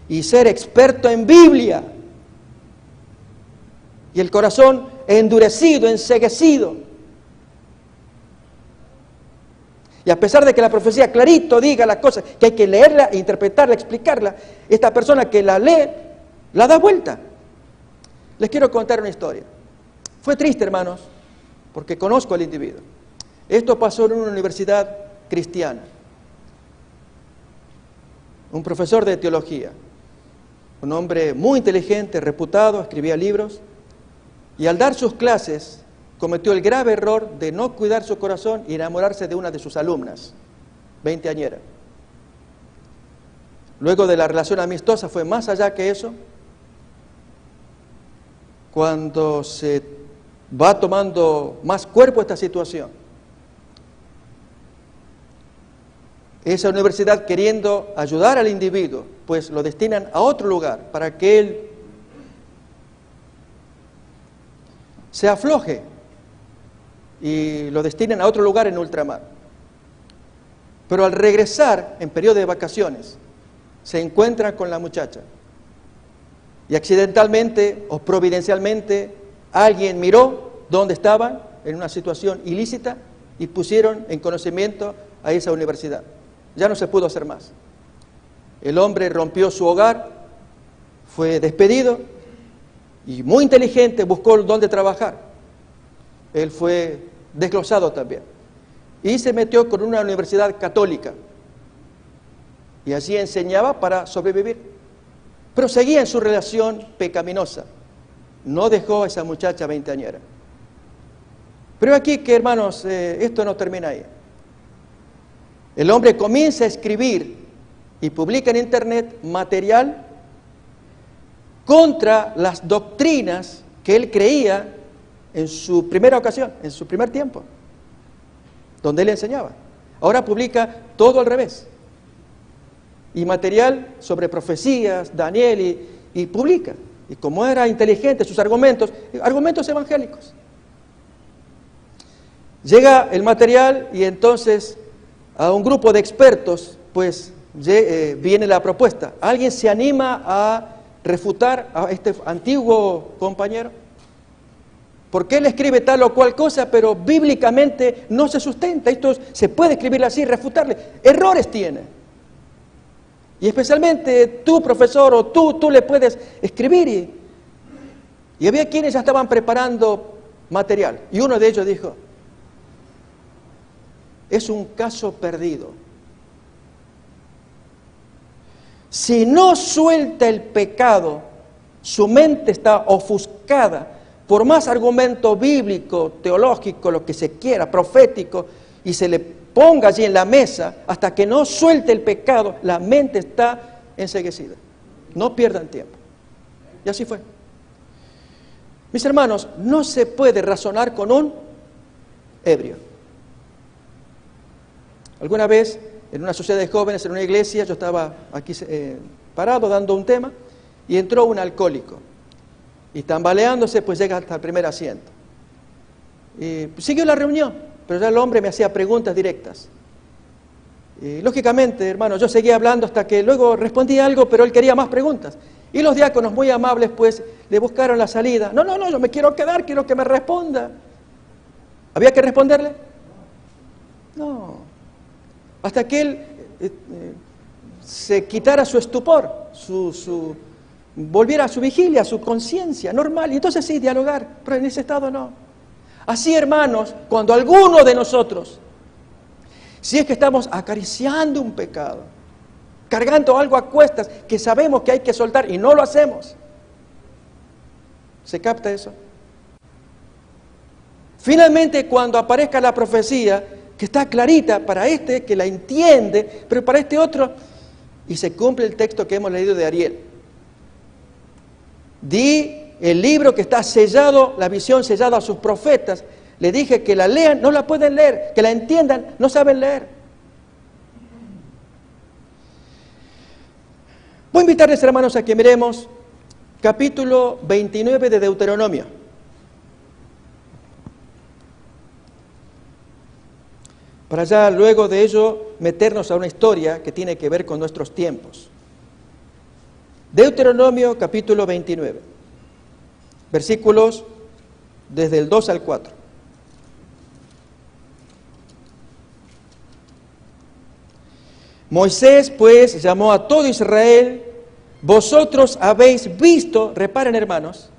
y ser experto en Biblia y el corazón endurecido, enceguecido, y a pesar de que la profecía clarito diga las cosas, que hay que leerla, interpretarla, explicarla, esta persona que la lee, la da vuelta. Les quiero contar una historia. Fue triste, hermanos, porque conozco al individuo. Esto pasó en una universidad cristiana. Un profesor de teología, un hombre muy inteligente, reputado, escribía libros, y al dar sus clases, cometió el grave error de no cuidar su corazón y enamorarse de una de sus alumnas, 20añera. Luego de la relación amistosa fue más allá que eso. Cuando se va tomando más cuerpo esta situación, esa universidad, queriendo ayudar al individuo, pues lo destinan a otro lugar para que él se afloje y lo destinan a otro lugar en ultramar. Pero al regresar en periodo de vacaciones, se encuentran con la muchacha y accidentalmente o providencialmente alguien miró dónde estaban en una situación ilícita y pusieron en conocimiento a esa universidad. Ya no se pudo hacer más. El hombre rompió su hogar, fue despedido y muy inteligente buscó dónde trabajar. Él fue desglosado también y se metió con una universidad católica y allí enseñaba para sobrevivir, pero seguía en su relación pecaminosa. No dejó a esa muchacha 20añera. Pero aquí que, hermanos, esto no termina ahí. El hombre comienza a escribir y publica en internet material contra las doctrinas que él creía en su primera ocasión, en su primer tiempo, donde él enseñaba. Ahora publica todo al revés. Y material sobre profecías, Daniel, y publica. Y como era inteligente, sus argumentos evangélicos. Llega el material y entonces a un grupo de expertos, pues viene la propuesta. ¿Alguien se anima a refutar a este antiguo compañero? Porque él escribe tal o cual cosa, pero bíblicamente no se sustenta. Esto se puede escribir así, refutarle. Errores tiene. Y especialmente tú, profesor, o tú le puedes escribir. Y había quienes ya estaban preparando material. Y uno de ellos dijo, es un caso perdido. Si no suelta el pecado, su mente está ofuscada. Por más argumento bíblico, teológico, lo que se quiera, profético, y se le ponga allí en la mesa, hasta que no suelte el pecado, la mente está enceguecida. No pierdan tiempo. Y así fue. Mis hermanos, no se puede razonar con un ebrio. Alguna vez, en una sociedad de jóvenes, en una iglesia, yo estaba aquí parado dando un tema, y entró un alcohólico. Y tambaleándose, pues llega hasta el primer asiento. Y siguió la reunión, pero ya el hombre me hacía preguntas directas. Y lógicamente, hermano, yo seguía hablando hasta que luego respondí algo, pero él quería más preguntas. Y los diáconos, muy amables, pues le buscaron la salida. No, yo me quiero quedar, quiero que me responda. ¿Había que responderle? No. Hasta que él se quitara su estupor, volviera a su vigilia, a su conciencia normal, y entonces sí, dialogar, pero en ese estado no. Así, hermanos, cuando alguno de nosotros, si es que estamos acariciando un pecado, cargando algo a cuestas que sabemos que hay que soltar y no lo hacemos, ¿Se capta eso? Finalmente, cuando aparezca la profecía, que está clarita para este que la entiende, pero para este otro, y se cumple el texto que hemos leído de Ariel. Di el libro que está sellado, la visión sellada a sus profetas. Le dije que la lean, no la pueden leer, que la entiendan, no saben leer. Voy a invitarles, hermanos, a que miremos capítulo 29 de Deuteronomio. Para ya luego de ello meternos a una historia que tiene que ver con nuestros tiempos. Deuteronomio capítulo 29, versículos desde el 2 al 4. Moisés pues llamó a todo Israel: vosotros habéis visto, reparen hermanos,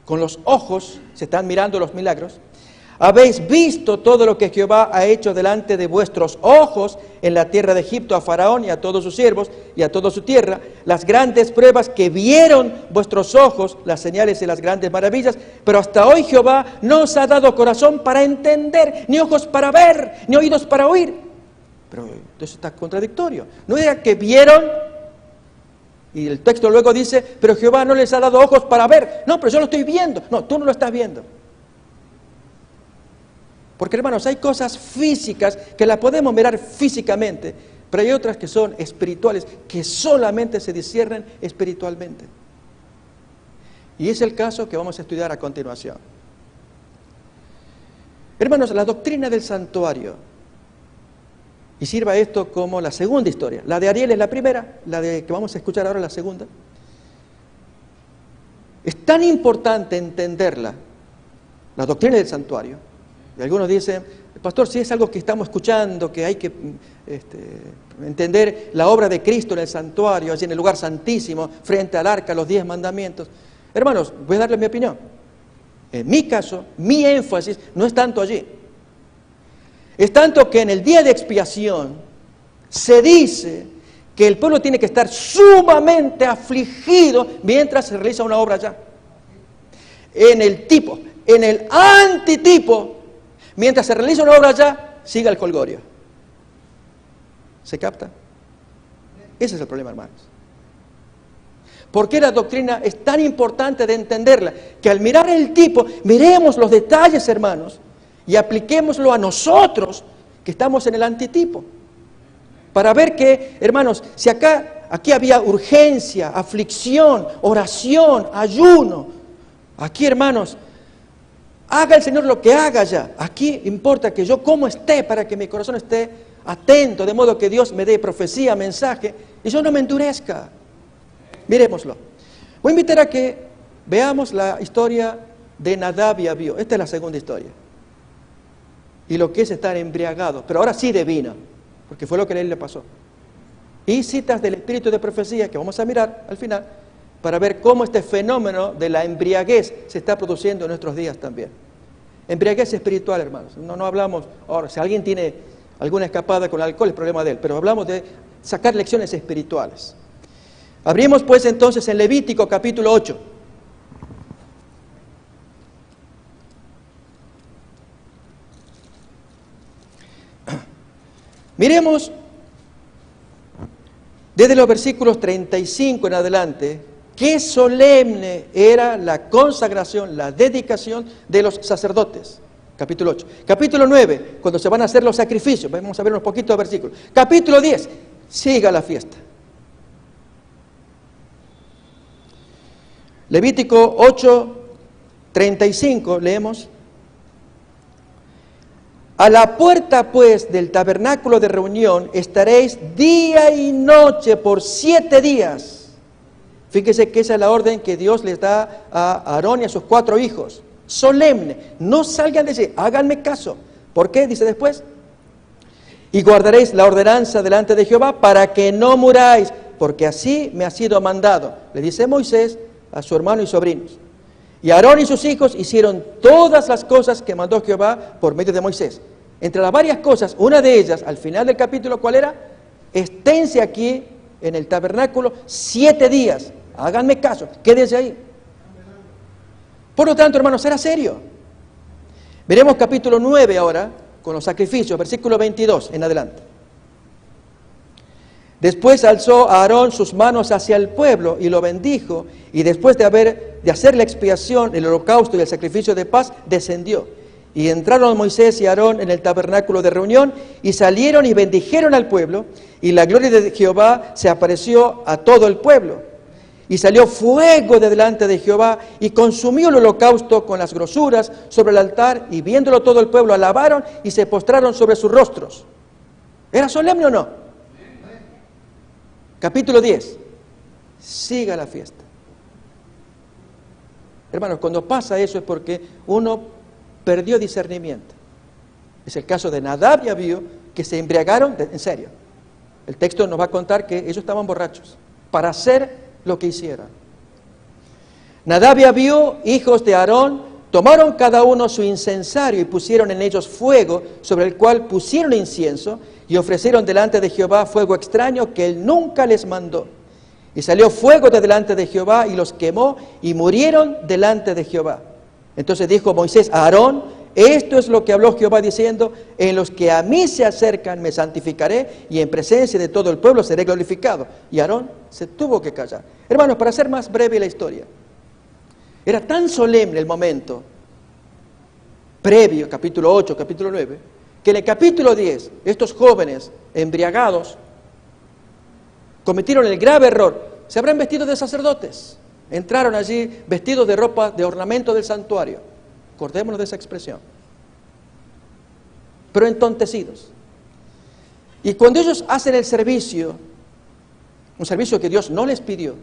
con los ojos se están mirando los milagros, habéis visto todo lo que Jehová ha hecho delante de vuestros ojos en la tierra de Egipto a Faraón y a todos sus siervos y a toda su tierra, las grandes pruebas que vieron vuestros ojos, las señales y las grandes maravillas, pero hasta hoy Jehová no os ha dado corazón para entender, ni ojos para ver, ni oídos para oír. Pero eso está contradictorio. No diga que vieron, y el texto luego dice, pero Jehová no les ha dado ojos para ver. No, pero yo lo estoy viendo. No, tú no lo estás viendo. Porque, hermanos, hay cosas físicas que las podemos mirar físicamente, pero hay otras que son espirituales, que solamente se disciernen espiritualmente. Y es el caso que vamos a estudiar a continuación. Hermanos, la doctrina del santuario, y sirva esto como la segunda historia. La de Ariel es la primera, la de que vamos a escuchar ahora es la segunda. Es tan importante entenderla, la doctrina del santuario. Y algunos dicen, pastor, si es algo que estamos escuchando, que hay que entender la obra de Cristo en el santuario, allí en el lugar santísimo, frente al arca, los 10 mandamientos. Hermanos, voy a darles mi opinión. En mi caso, mi énfasis no es tanto allí. Es tanto que en el día de expiación se dice que el pueblo tiene que estar sumamente afligido mientras se realiza una obra allá. En el tipo, en el antitipo, mientras se realiza una obra allá, siga el jolgorio. ¿Se capta? Ese es el problema, hermanos. ¿Por qué la doctrina es tan importante de entenderla? Que al mirar el tipo, miremos los detalles, hermanos, y apliquémoslo a nosotros, que estamos en el antitipo. Para ver que, hermanos, si aquí había urgencia, aflicción, oración, ayuno. Aquí, hermanos, haga el Señor lo que haga ya. Aquí importa que yo como esté, para que mi corazón esté atento, de modo que Dios me dé profecía, mensaje, y yo no me endurezca. Miremoslo. Voy a invitar a que veamos la historia de Nadab y Abiú. Esta es la segunda historia. Y lo que es estar embriagado, pero ahora sí de vino, porque fue lo que a él le pasó. Y citas del espíritu de profecía que vamos a mirar al final, para ver cómo este fenómeno de la embriaguez se está produciendo en nuestros días también. Embriaguez espiritual, hermanos. No hablamos, ahora, si alguien tiene alguna escapada con alcohol, es problema de él, pero hablamos de sacar lecciones espirituales. Abrimos pues entonces en Levítico capítulo 8. Miremos desde los versículos 35 en adelante, qué solemne era la consagración, la dedicación de los sacerdotes. Capítulo 8. Capítulo 9, cuando se van a hacer los sacrificios. Vamos a ver unos poquitos versículos. Capítulo 10, siga la fiesta. Levítico 8, 35, leemos. A la puerta, pues, del tabernáculo de reunión estaréis día y noche por 7 días. Fíjese que esa es la orden que Dios les da a Aarón y a sus 4 hijos. Solemne. No salgan de allí, háganme caso. ¿Por qué? Dice después. Y guardaréis la ordenanza delante de Jehová para que no muráis, porque así me ha sido mandado. Le dice Moisés a su hermano y sobrinos. Y Aarón y sus hijos hicieron todas las cosas que mandó Jehová por medio de Moisés. Entre las varias cosas, una de ellas, al final del capítulo, ¿cuál era? Esténse aquí en el tabernáculo 7 días. Háganme caso, quédense ahí. Por lo tanto, hermanos, era serio. Veremos capítulo 9 ahora, con los sacrificios, versículo 22 en adelante. Después alzó a Aarón sus manos hacia el pueblo y lo bendijo, y después de hacer la expiación, el holocausto y el sacrificio de paz, descendió. Y entraron Moisés y Aarón en el tabernáculo de reunión, y salieron y bendijeron al pueblo, y la gloria de Jehová se apareció a todo el pueblo. Y salió fuego de delante de Jehová, y consumió el holocausto con las grosuras sobre el altar, y viéndolo todo el pueblo alabaron y se postraron sobre sus rostros. ¿Era solemne o no? Capítulo 10. Siga la fiesta. Hermanos, cuando pasa eso es porque uno perdió discernimiento. Es el caso de Nadab y Abiú, que se embriagaron, en serio. El texto nos va a contar que ellos estaban borrachos para hacer lo que hicieron. Nadab y Abiú, hijos de Aarón, tomaron cada uno su incensario y pusieron en ellos fuego, sobre el cual pusieron incienso, y ofrecieron delante de Jehová fuego extraño que él nunca les mandó. Y salió fuego de delante de Jehová y los quemó, y murieron delante de Jehová. Entonces dijo Moisés a Aarón: esto es lo que habló Jehová diciendo: en los que a mí se acercan me santificaré, y en presencia de todo el pueblo seré glorificado. Y Aarón se tuvo que callar. Hermanos, para hacer más breve la historia, era tan solemne el momento previo, capítulo 8, capítulo 9, que en el capítulo 10, estos jóvenes embriagados cometieron el grave error. Se habrán vestido de sacerdotes. Entraron allí vestidos de ropa de ornamento del santuario. Acordémonos de esa expresión. Pero entontecidos. Y cuando ellos hacen el servicio, un servicio que Dios no les pidió,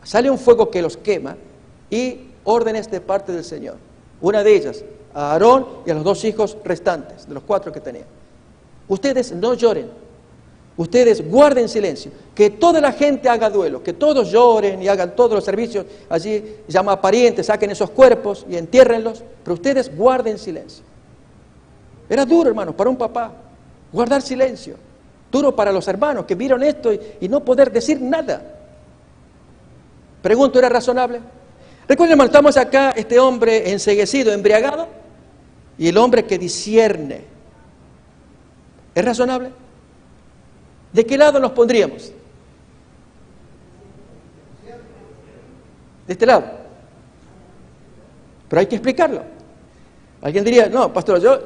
sale un fuego que los quema y órdenes de parte del Señor. Una de ellas, a Aarón y a los dos hijos restantes, de los 4 que tenían. Ustedes no lloren, ustedes guarden silencio, que toda la gente haga duelo, que todos lloren y hagan todos los servicios, allí llama a parientes, saquen esos cuerpos y entiérrenlos, pero ustedes guarden silencio. Era duro, hermanos, para un papá, guardar silencio. Duro para los hermanos que vieron esto y no poder decir nada. Pregunto, ¿era razonable? Recuerden, hermano, estamos acá, este hombre enceguecido, embriagado, y el hombre que discierne. ¿Es razonable? ¿De qué lado nos pondríamos? De este lado. Pero hay que explicarlo. Alguien diría: no, pastor,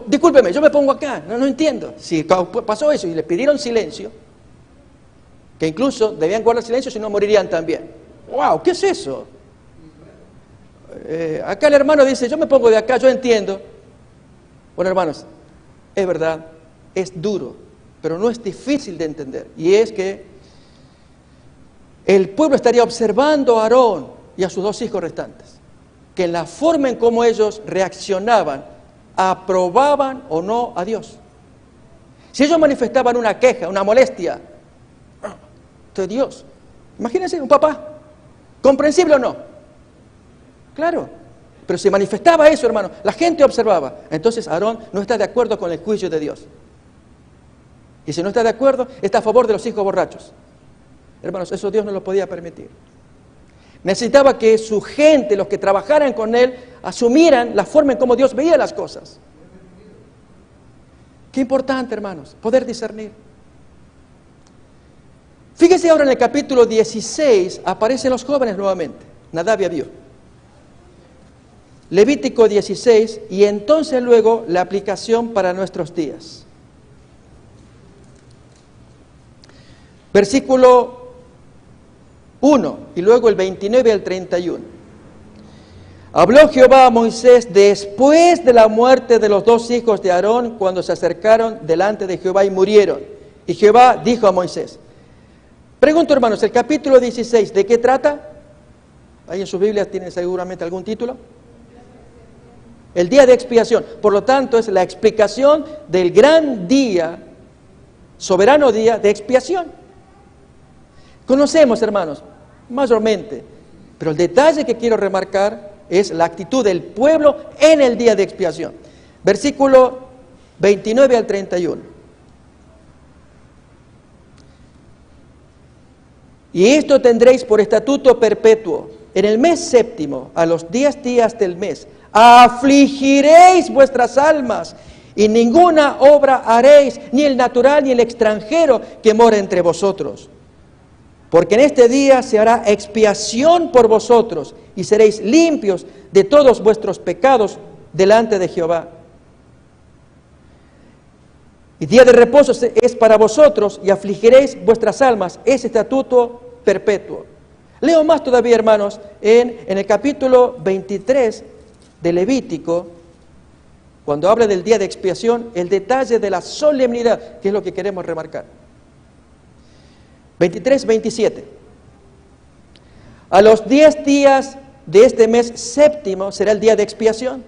discúlpeme, yo me pongo acá, no entiendo. Si pasó eso y le pidieron silencio, que incluso debían guardar silencio, si no morirían también. ¡Wow! ¿Qué es eso? Acá el hermano dice: yo me pongo de acá, yo entiendo. Bueno, hermanos, es verdad, es duro, pero no es difícil de entender. Y es que el pueblo estaría observando a Aarón y a sus 2 hijos restantes, que en la forma en cómo ellos reaccionaban, aprobaban o no a Dios. Si ellos manifestaban una queja, una molestia, de Dios, imagínense un papá, ¿comprensible o no? Claro. Pero si manifestaba eso, hermano, la gente observaba. Entonces Aarón no está de acuerdo con el juicio de Dios. Y si no está de acuerdo, está a favor de los hijos borrachos. Hermanos, eso Dios no lo podía permitir. Necesitaba que su gente, los que trabajaran con él, asumieran la forma en cómo Dios veía las cosas. Qué importante, hermanos, poder discernir. Fíjese ahora en el capítulo 16, aparecen los jóvenes nuevamente, Nadab y Abiú. Levítico 16, y entonces luego la aplicación para nuestros días. Versículo 1 y luego el 29 al 31. Habló Jehová a Moisés después de la muerte de los 2 hijos de Aarón, cuando se acercaron delante de Jehová y murieron. Y Jehová dijo a Moisés. Pregunto, hermanos, el capítulo 16, ¿de qué trata? Ahí en sus Biblias tienen seguramente algún título. El día de expiación. Por lo tanto, es la explicación del gran día, soberano día de expiación. Conocemos, hermanos, mayormente, pero el detalle que quiero remarcar es la actitud del pueblo en el día de expiación. Versículo 29 al 31. Y esto tendréis por estatuto perpetuo, en el mes séptimo, a los 10 días del mes, afligiréis vuestras almas, y ninguna obra haréis, ni el natural ni el extranjero que mora entre vosotros. Porque en este día se hará expiación por vosotros, y seréis limpios de todos vuestros pecados delante de Jehová. Y día de reposo es para vosotros, y afligiréis vuestras almas, es estatuto perpetuo. Leo más todavía, hermanos, en el capítulo 23 de Levítico, cuando habla del día de expiación, el detalle de la solemnidad, que es lo que queremos remarcar. 23, 27. A los 10 días de este mes séptimo será el día de expiación.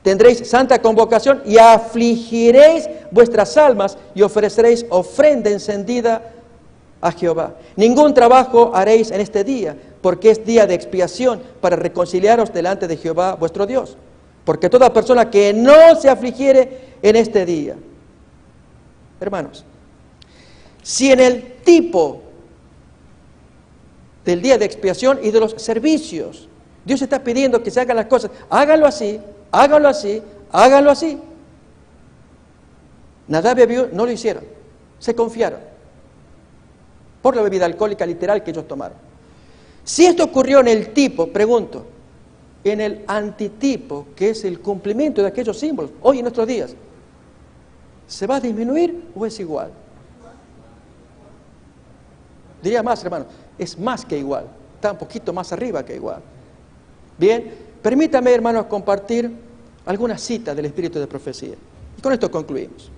Tendréis santa convocación y afligiréis vuestras almas y ofreceréis ofrenda encendida a Jehová. Ningún trabajo haréis en este día, porque es día de expiación para reconciliaros delante de Jehová vuestro Dios. Porque toda persona que no se afligiere en este día. Hermanos, si en el tipo del día de expiación y de los servicios, Dios está pidiendo que se hagan las cosas, háganlo así, háganlo así, háganlo así. Nadab y Abiú no lo hicieron, se confiaron por la bebida alcohólica literal que ellos tomaron. Si esto ocurrió en el tipo, pregunto, en el antitipo, que es el cumplimiento de aquellos símbolos, hoy en nuestros días, ¿se va a disminuir o es igual? Diría más, hermano, es más que igual, está un poquito más arriba que igual. Bien, permítame, hermanos, compartir algunas citas del Espíritu de Profecía. Y con esto concluimos.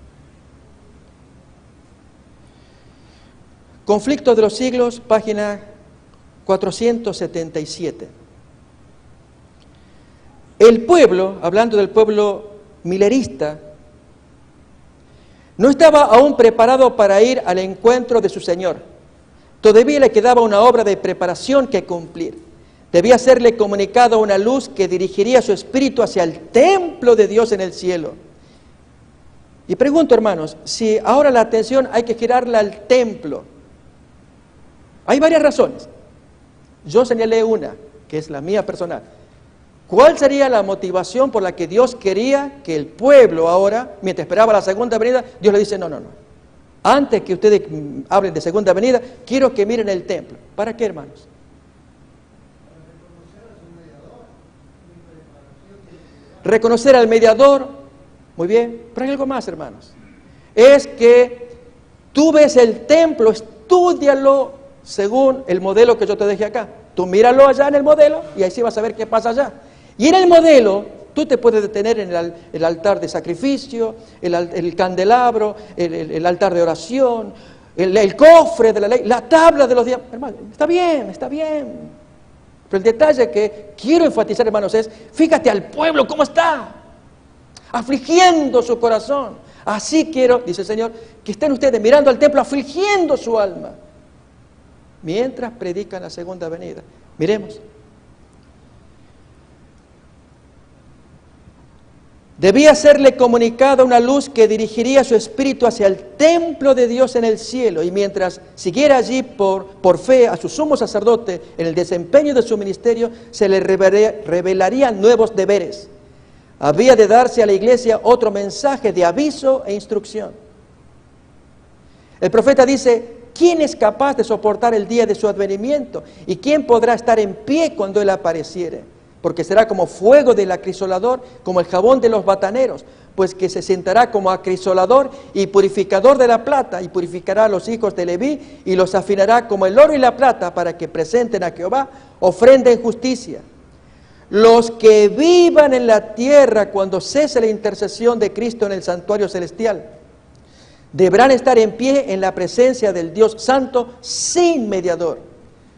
Conflicto de los siglos, página 477. El pueblo, hablando del pueblo milerista, no estaba aún preparado para ir al encuentro de su Señor. Todavía le quedaba una obra de preparación que cumplir. Debía serle comunicada una luz que dirigiría su espíritu hacia el templo de Dios en el cielo. Y pregunto, hermanos, si ahora la atención hay que girarla al templo. Hay varias razones. Yo señalé una, que es la mía personal. ¿Cuál sería la motivación por la que Dios quería que el pueblo ahora, mientras esperaba la segunda venida, Dios le dice, no. Antes que ustedes hablen de segunda venida, quiero que miren el templo. ¿Para qué, hermanos? Reconocer al mediador, muy bien, pero hay algo más, hermanos. Es que tú ves el templo, estúdialo según el modelo que yo te dejé acá. Tú míralo allá en el modelo y ahí sí vas a ver qué pasa allá. Y en el modelo, tú te puedes detener en el altar de sacrificio, el candelabro, el altar de oración, el cofre de la ley, la tabla de los días. Hermano, está bien. Pero el detalle que quiero enfatizar, hermanos, es, fíjate al pueblo cómo está, afligiendo su corazón. Así quiero, dice el Señor, que estén ustedes mirando al templo, afligiendo su alma, mientras predican la segunda venida. Miremos. Debía serle comunicada una luz que dirigiría su espíritu hacia el templo de Dios en el cielo, y mientras siguiera allí por fe a su sumo sacerdote en el desempeño de su ministerio, se le revelarían nuevos deberes. Había de darse a la iglesia otro mensaje de aviso e instrucción. El profeta dice, ¿quién es capaz de soportar el día de su advenimiento? ¿Y quién podrá estar en pie cuando Él apareciere? Porque será como fuego del acrisolador, como el jabón de los bataneros, pues que se sentará como acrisolador y purificador de la plata, y purificará a los hijos de Leví, y los afinará como el oro y la plata, para que presenten a Jehová ofrenda en justicia. Los que vivan en la tierra cuando cese la intercesión de Cristo en el santuario celestial, deberán estar en pie en la presencia del Dios Santo sin mediador.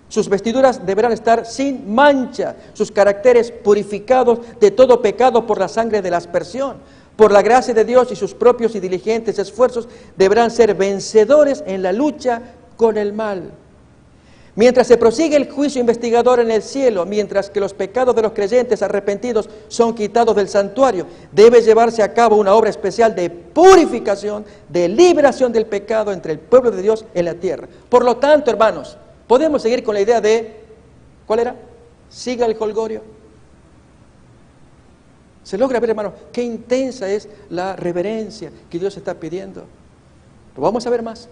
Sus vestiduras deberán estar sin mancha, sus caracteres purificados de todo pecado por la sangre de la aspersión. Por la gracia de Dios y sus propios y diligentes esfuerzos deberán ser vencedores en la lucha con el mal. Mientras se prosigue el juicio investigador en el cielo, mientras que los pecados de los creyentes arrepentidos son quitados del santuario, debe llevarse a cabo una obra especial de purificación, de liberación del pecado entre el pueblo de Dios en la tierra. Por lo tanto, hermanos, podemos seguir con la idea de, ¿cuál era? siga el jolgorio. Se logra ver, hermanos, qué intensa es la reverencia que Dios está pidiendo. Lo vamos a ver más.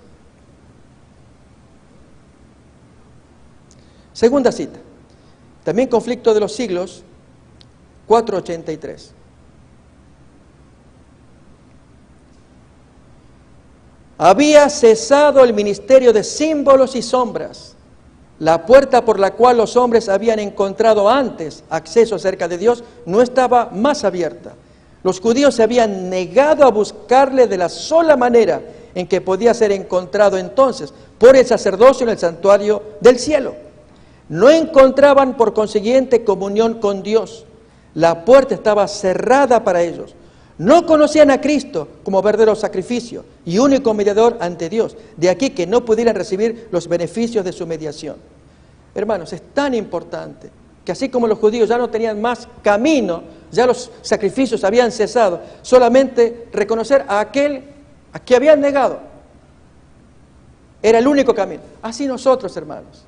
Segunda cita. También conflicto de los siglos, 483. Había cesado el ministerio de símbolos y sombras. La puerta por la cual los hombres habían encontrado antes acceso cerca de Dios no estaba más abierta. Los judíos se habían negado a buscarle de la sola manera en que podía ser encontrado entonces por el sacerdocio en el santuario del cielo. No encontraban por consiguiente comunión con Dios. La puerta estaba cerrada para ellos. No conocían a Cristo como verdadero sacrificio y único mediador ante Dios. De aquí que no pudieran recibir los beneficios de su mediación. Hermanos, es tan importante que así como los judíos ya no tenían más camino, ya los sacrificios habían cesado, solamente reconocer a aquel a que habían negado era el único camino. Así nosotros, hermanos,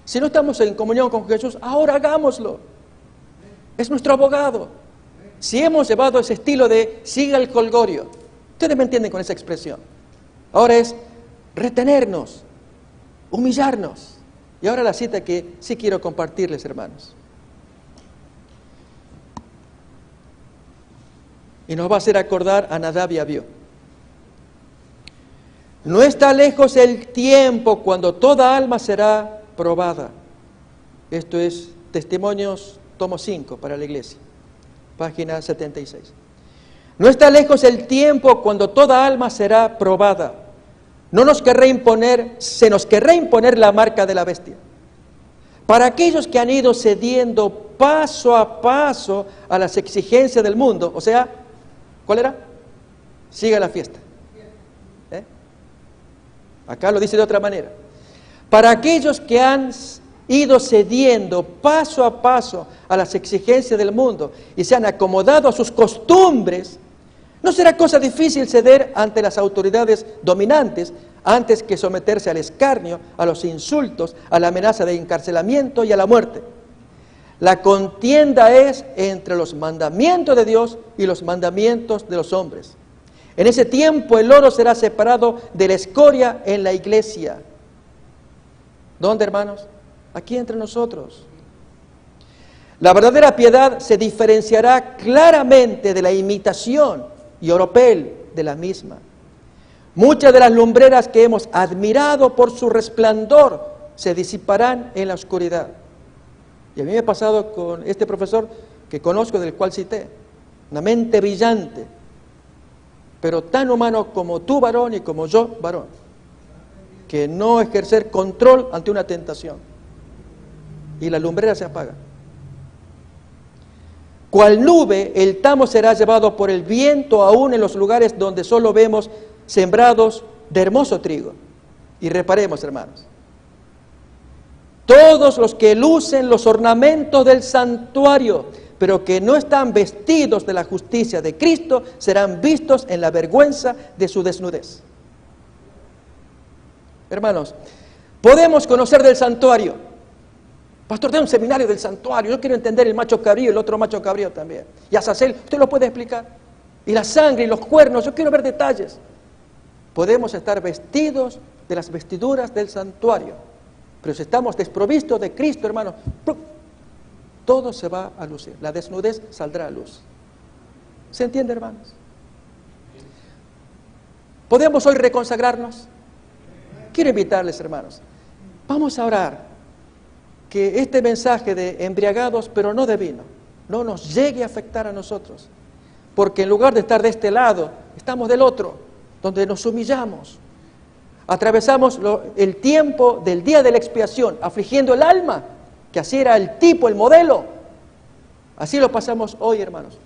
si no estamos en comunión con Jesús, ahora hagámoslo. Es nuestro abogado. Si hemos llevado ese estilo de siga el jolgorio, ustedes me entienden con esa expresión. Ahora es retenernos, humillarnos. Y ahora la cita que sí quiero compartirles, hermanos. Y nos va a hacer acordar a Nadab y Abiú. No está lejos el tiempo cuando toda alma será probada. Esto es Testimonios, tomo 5 para la iglesia, página 76. No está lejos el tiempo cuando toda alma será probada. No nos querrá imponer, se nos querrá imponer la marca de la bestia. Para aquellos que han ido cediendo paso a paso a las exigencias del mundo, o sea, ¿cuál era? Siga la fiesta. Acá lo dice de otra manera. Para aquellos que han ido cediendo paso a paso a las exigencias del mundo y se han acomodado a sus costumbres, no será cosa difícil ceder ante las autoridades dominantes antes que someterse al escarnio, a los insultos, a la amenaza de encarcelamiento y a la muerte. La contienda es entre los mandamientos de Dios y los mandamientos de los hombres. En ese tiempo el oro será separado de la escoria en la iglesia. ¿Dónde, hermanos? Aquí entre nosotros. La verdadera piedad se diferenciará claramente de la imitación y oropel de la misma. Muchas de las lumbreras que hemos admirado por su resplandor se disiparán en la oscuridad. Y a mí me ha pasado con este profesor que conozco, del cual cité, una mente brillante, pero tan humano como tú, varón, y como yo, varón, que no ejercer control ante una tentación. Y la lumbrera se apaga. Cual nube, el tamo será llevado por el viento aún en los lugares donde solo vemos sembrados de hermoso trigo. Y reparemos, hermanos, todos los que lucen los ornamentos del santuario, pero que no están vestidos de la justicia de Cristo, serán vistos en la vergüenza de su desnudez. Hermanos, podemos conocer del santuario. Pastor, de un seminario del santuario, yo quiero entender el macho cabrío, el otro macho cabrío también. Y Azazel, ¿usted lo puede explicar? Y la sangre y los cuernos, yo quiero ver detalles. Podemos estar vestidos de las vestiduras del santuario, pero si estamos desprovistos de Cristo, hermanos, todo se va a lucir, la desnudez saldrá a luz. ¿Se entiende, hermanos? ¿Podemos hoy reconsagrarnos? Quiero invitarles, hermanos, vamos a orar que este mensaje de embriagados, pero no de vino, no nos llegue a afectar a nosotros, porque en lugar de estar de este lado, estamos del otro, donde nos humillamos, atravesamos el tiempo del día de la expiación, afligiendo el alma, que así era el tipo, el modelo. Así lo pasamos hoy, hermanos,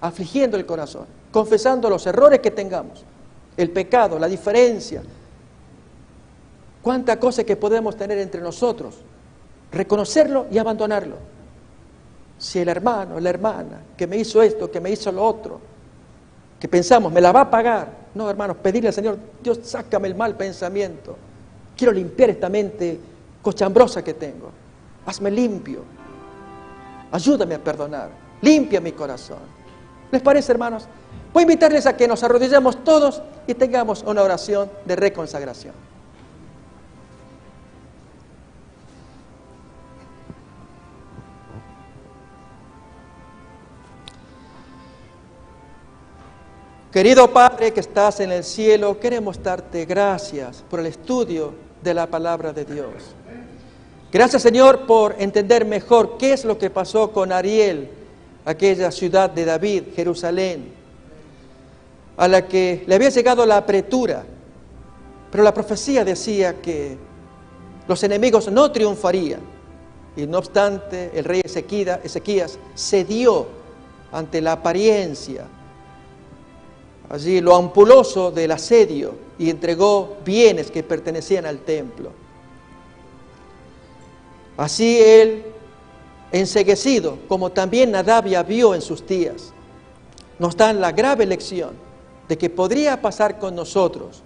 afligiendo el corazón, confesando los errores que tengamos, el pecado, la diferencia, cuánta cosa que podemos tener entre nosotros, reconocerlo y abandonarlo. Si el hermano, la hermana, que me hizo esto, que me hizo lo otro, que pensamos, me la va a pagar. No, hermanos, pedirle al Señor, Dios, sácame el mal pensamiento. Quiero limpiar esta mente cochambrosa que tengo. Hazme limpio. ayúdame a perdonar, limpia mi corazón. ¿Les parece, hermanos? Voy a invitarles a que nos arrodillemos todos y tengamos una oración de reconsagración. Querido Padre que estás en el cielo, queremos darte gracias por el estudio de la palabra de Dios. Gracias, Señor, por entender mejor qué es lo que pasó con Ariel, aquella ciudad de David, Jerusalén, a la que le había llegado la apretura, pero la profecía decía que los enemigos no triunfarían. Y no obstante, el rey Ezequías cedió ante la apariencia, allí lo ampuloso del asedio, y entregó bienes que pertenecían al templo. Así él, enceguecido, como también Nadab y Abiú en sus días, nos dan la grave lección de que podría pasar con nosotros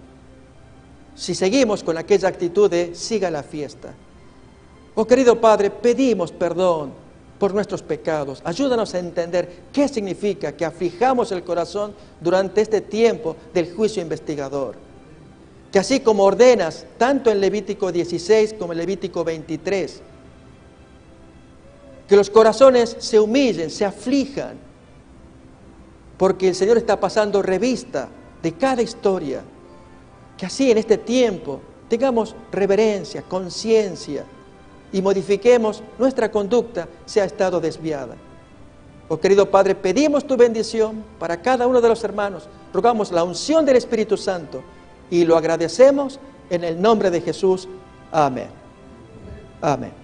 si seguimos con aquella actitud de siga la fiesta. Oh querido Padre, pedimos perdón por nuestros pecados. Ayúdanos a entender qué significa que aflijamos el corazón durante este tiempo del juicio investigador. Que así como ordenas, tanto en Levítico 16 como en Levítico 23, que los corazones se humillen, se aflijan, porque el Señor está pasando revista de cada historia. Que así en este tiempo tengamos reverencia, conciencia, y modifiquemos nuestra conducta si ha estado desviada. Oh querido Padre, pedimos tu bendición para cada uno de los hermanos. Rogamos la unción del Espíritu Santo y lo agradecemos en el nombre de Jesús. Amén. Amén.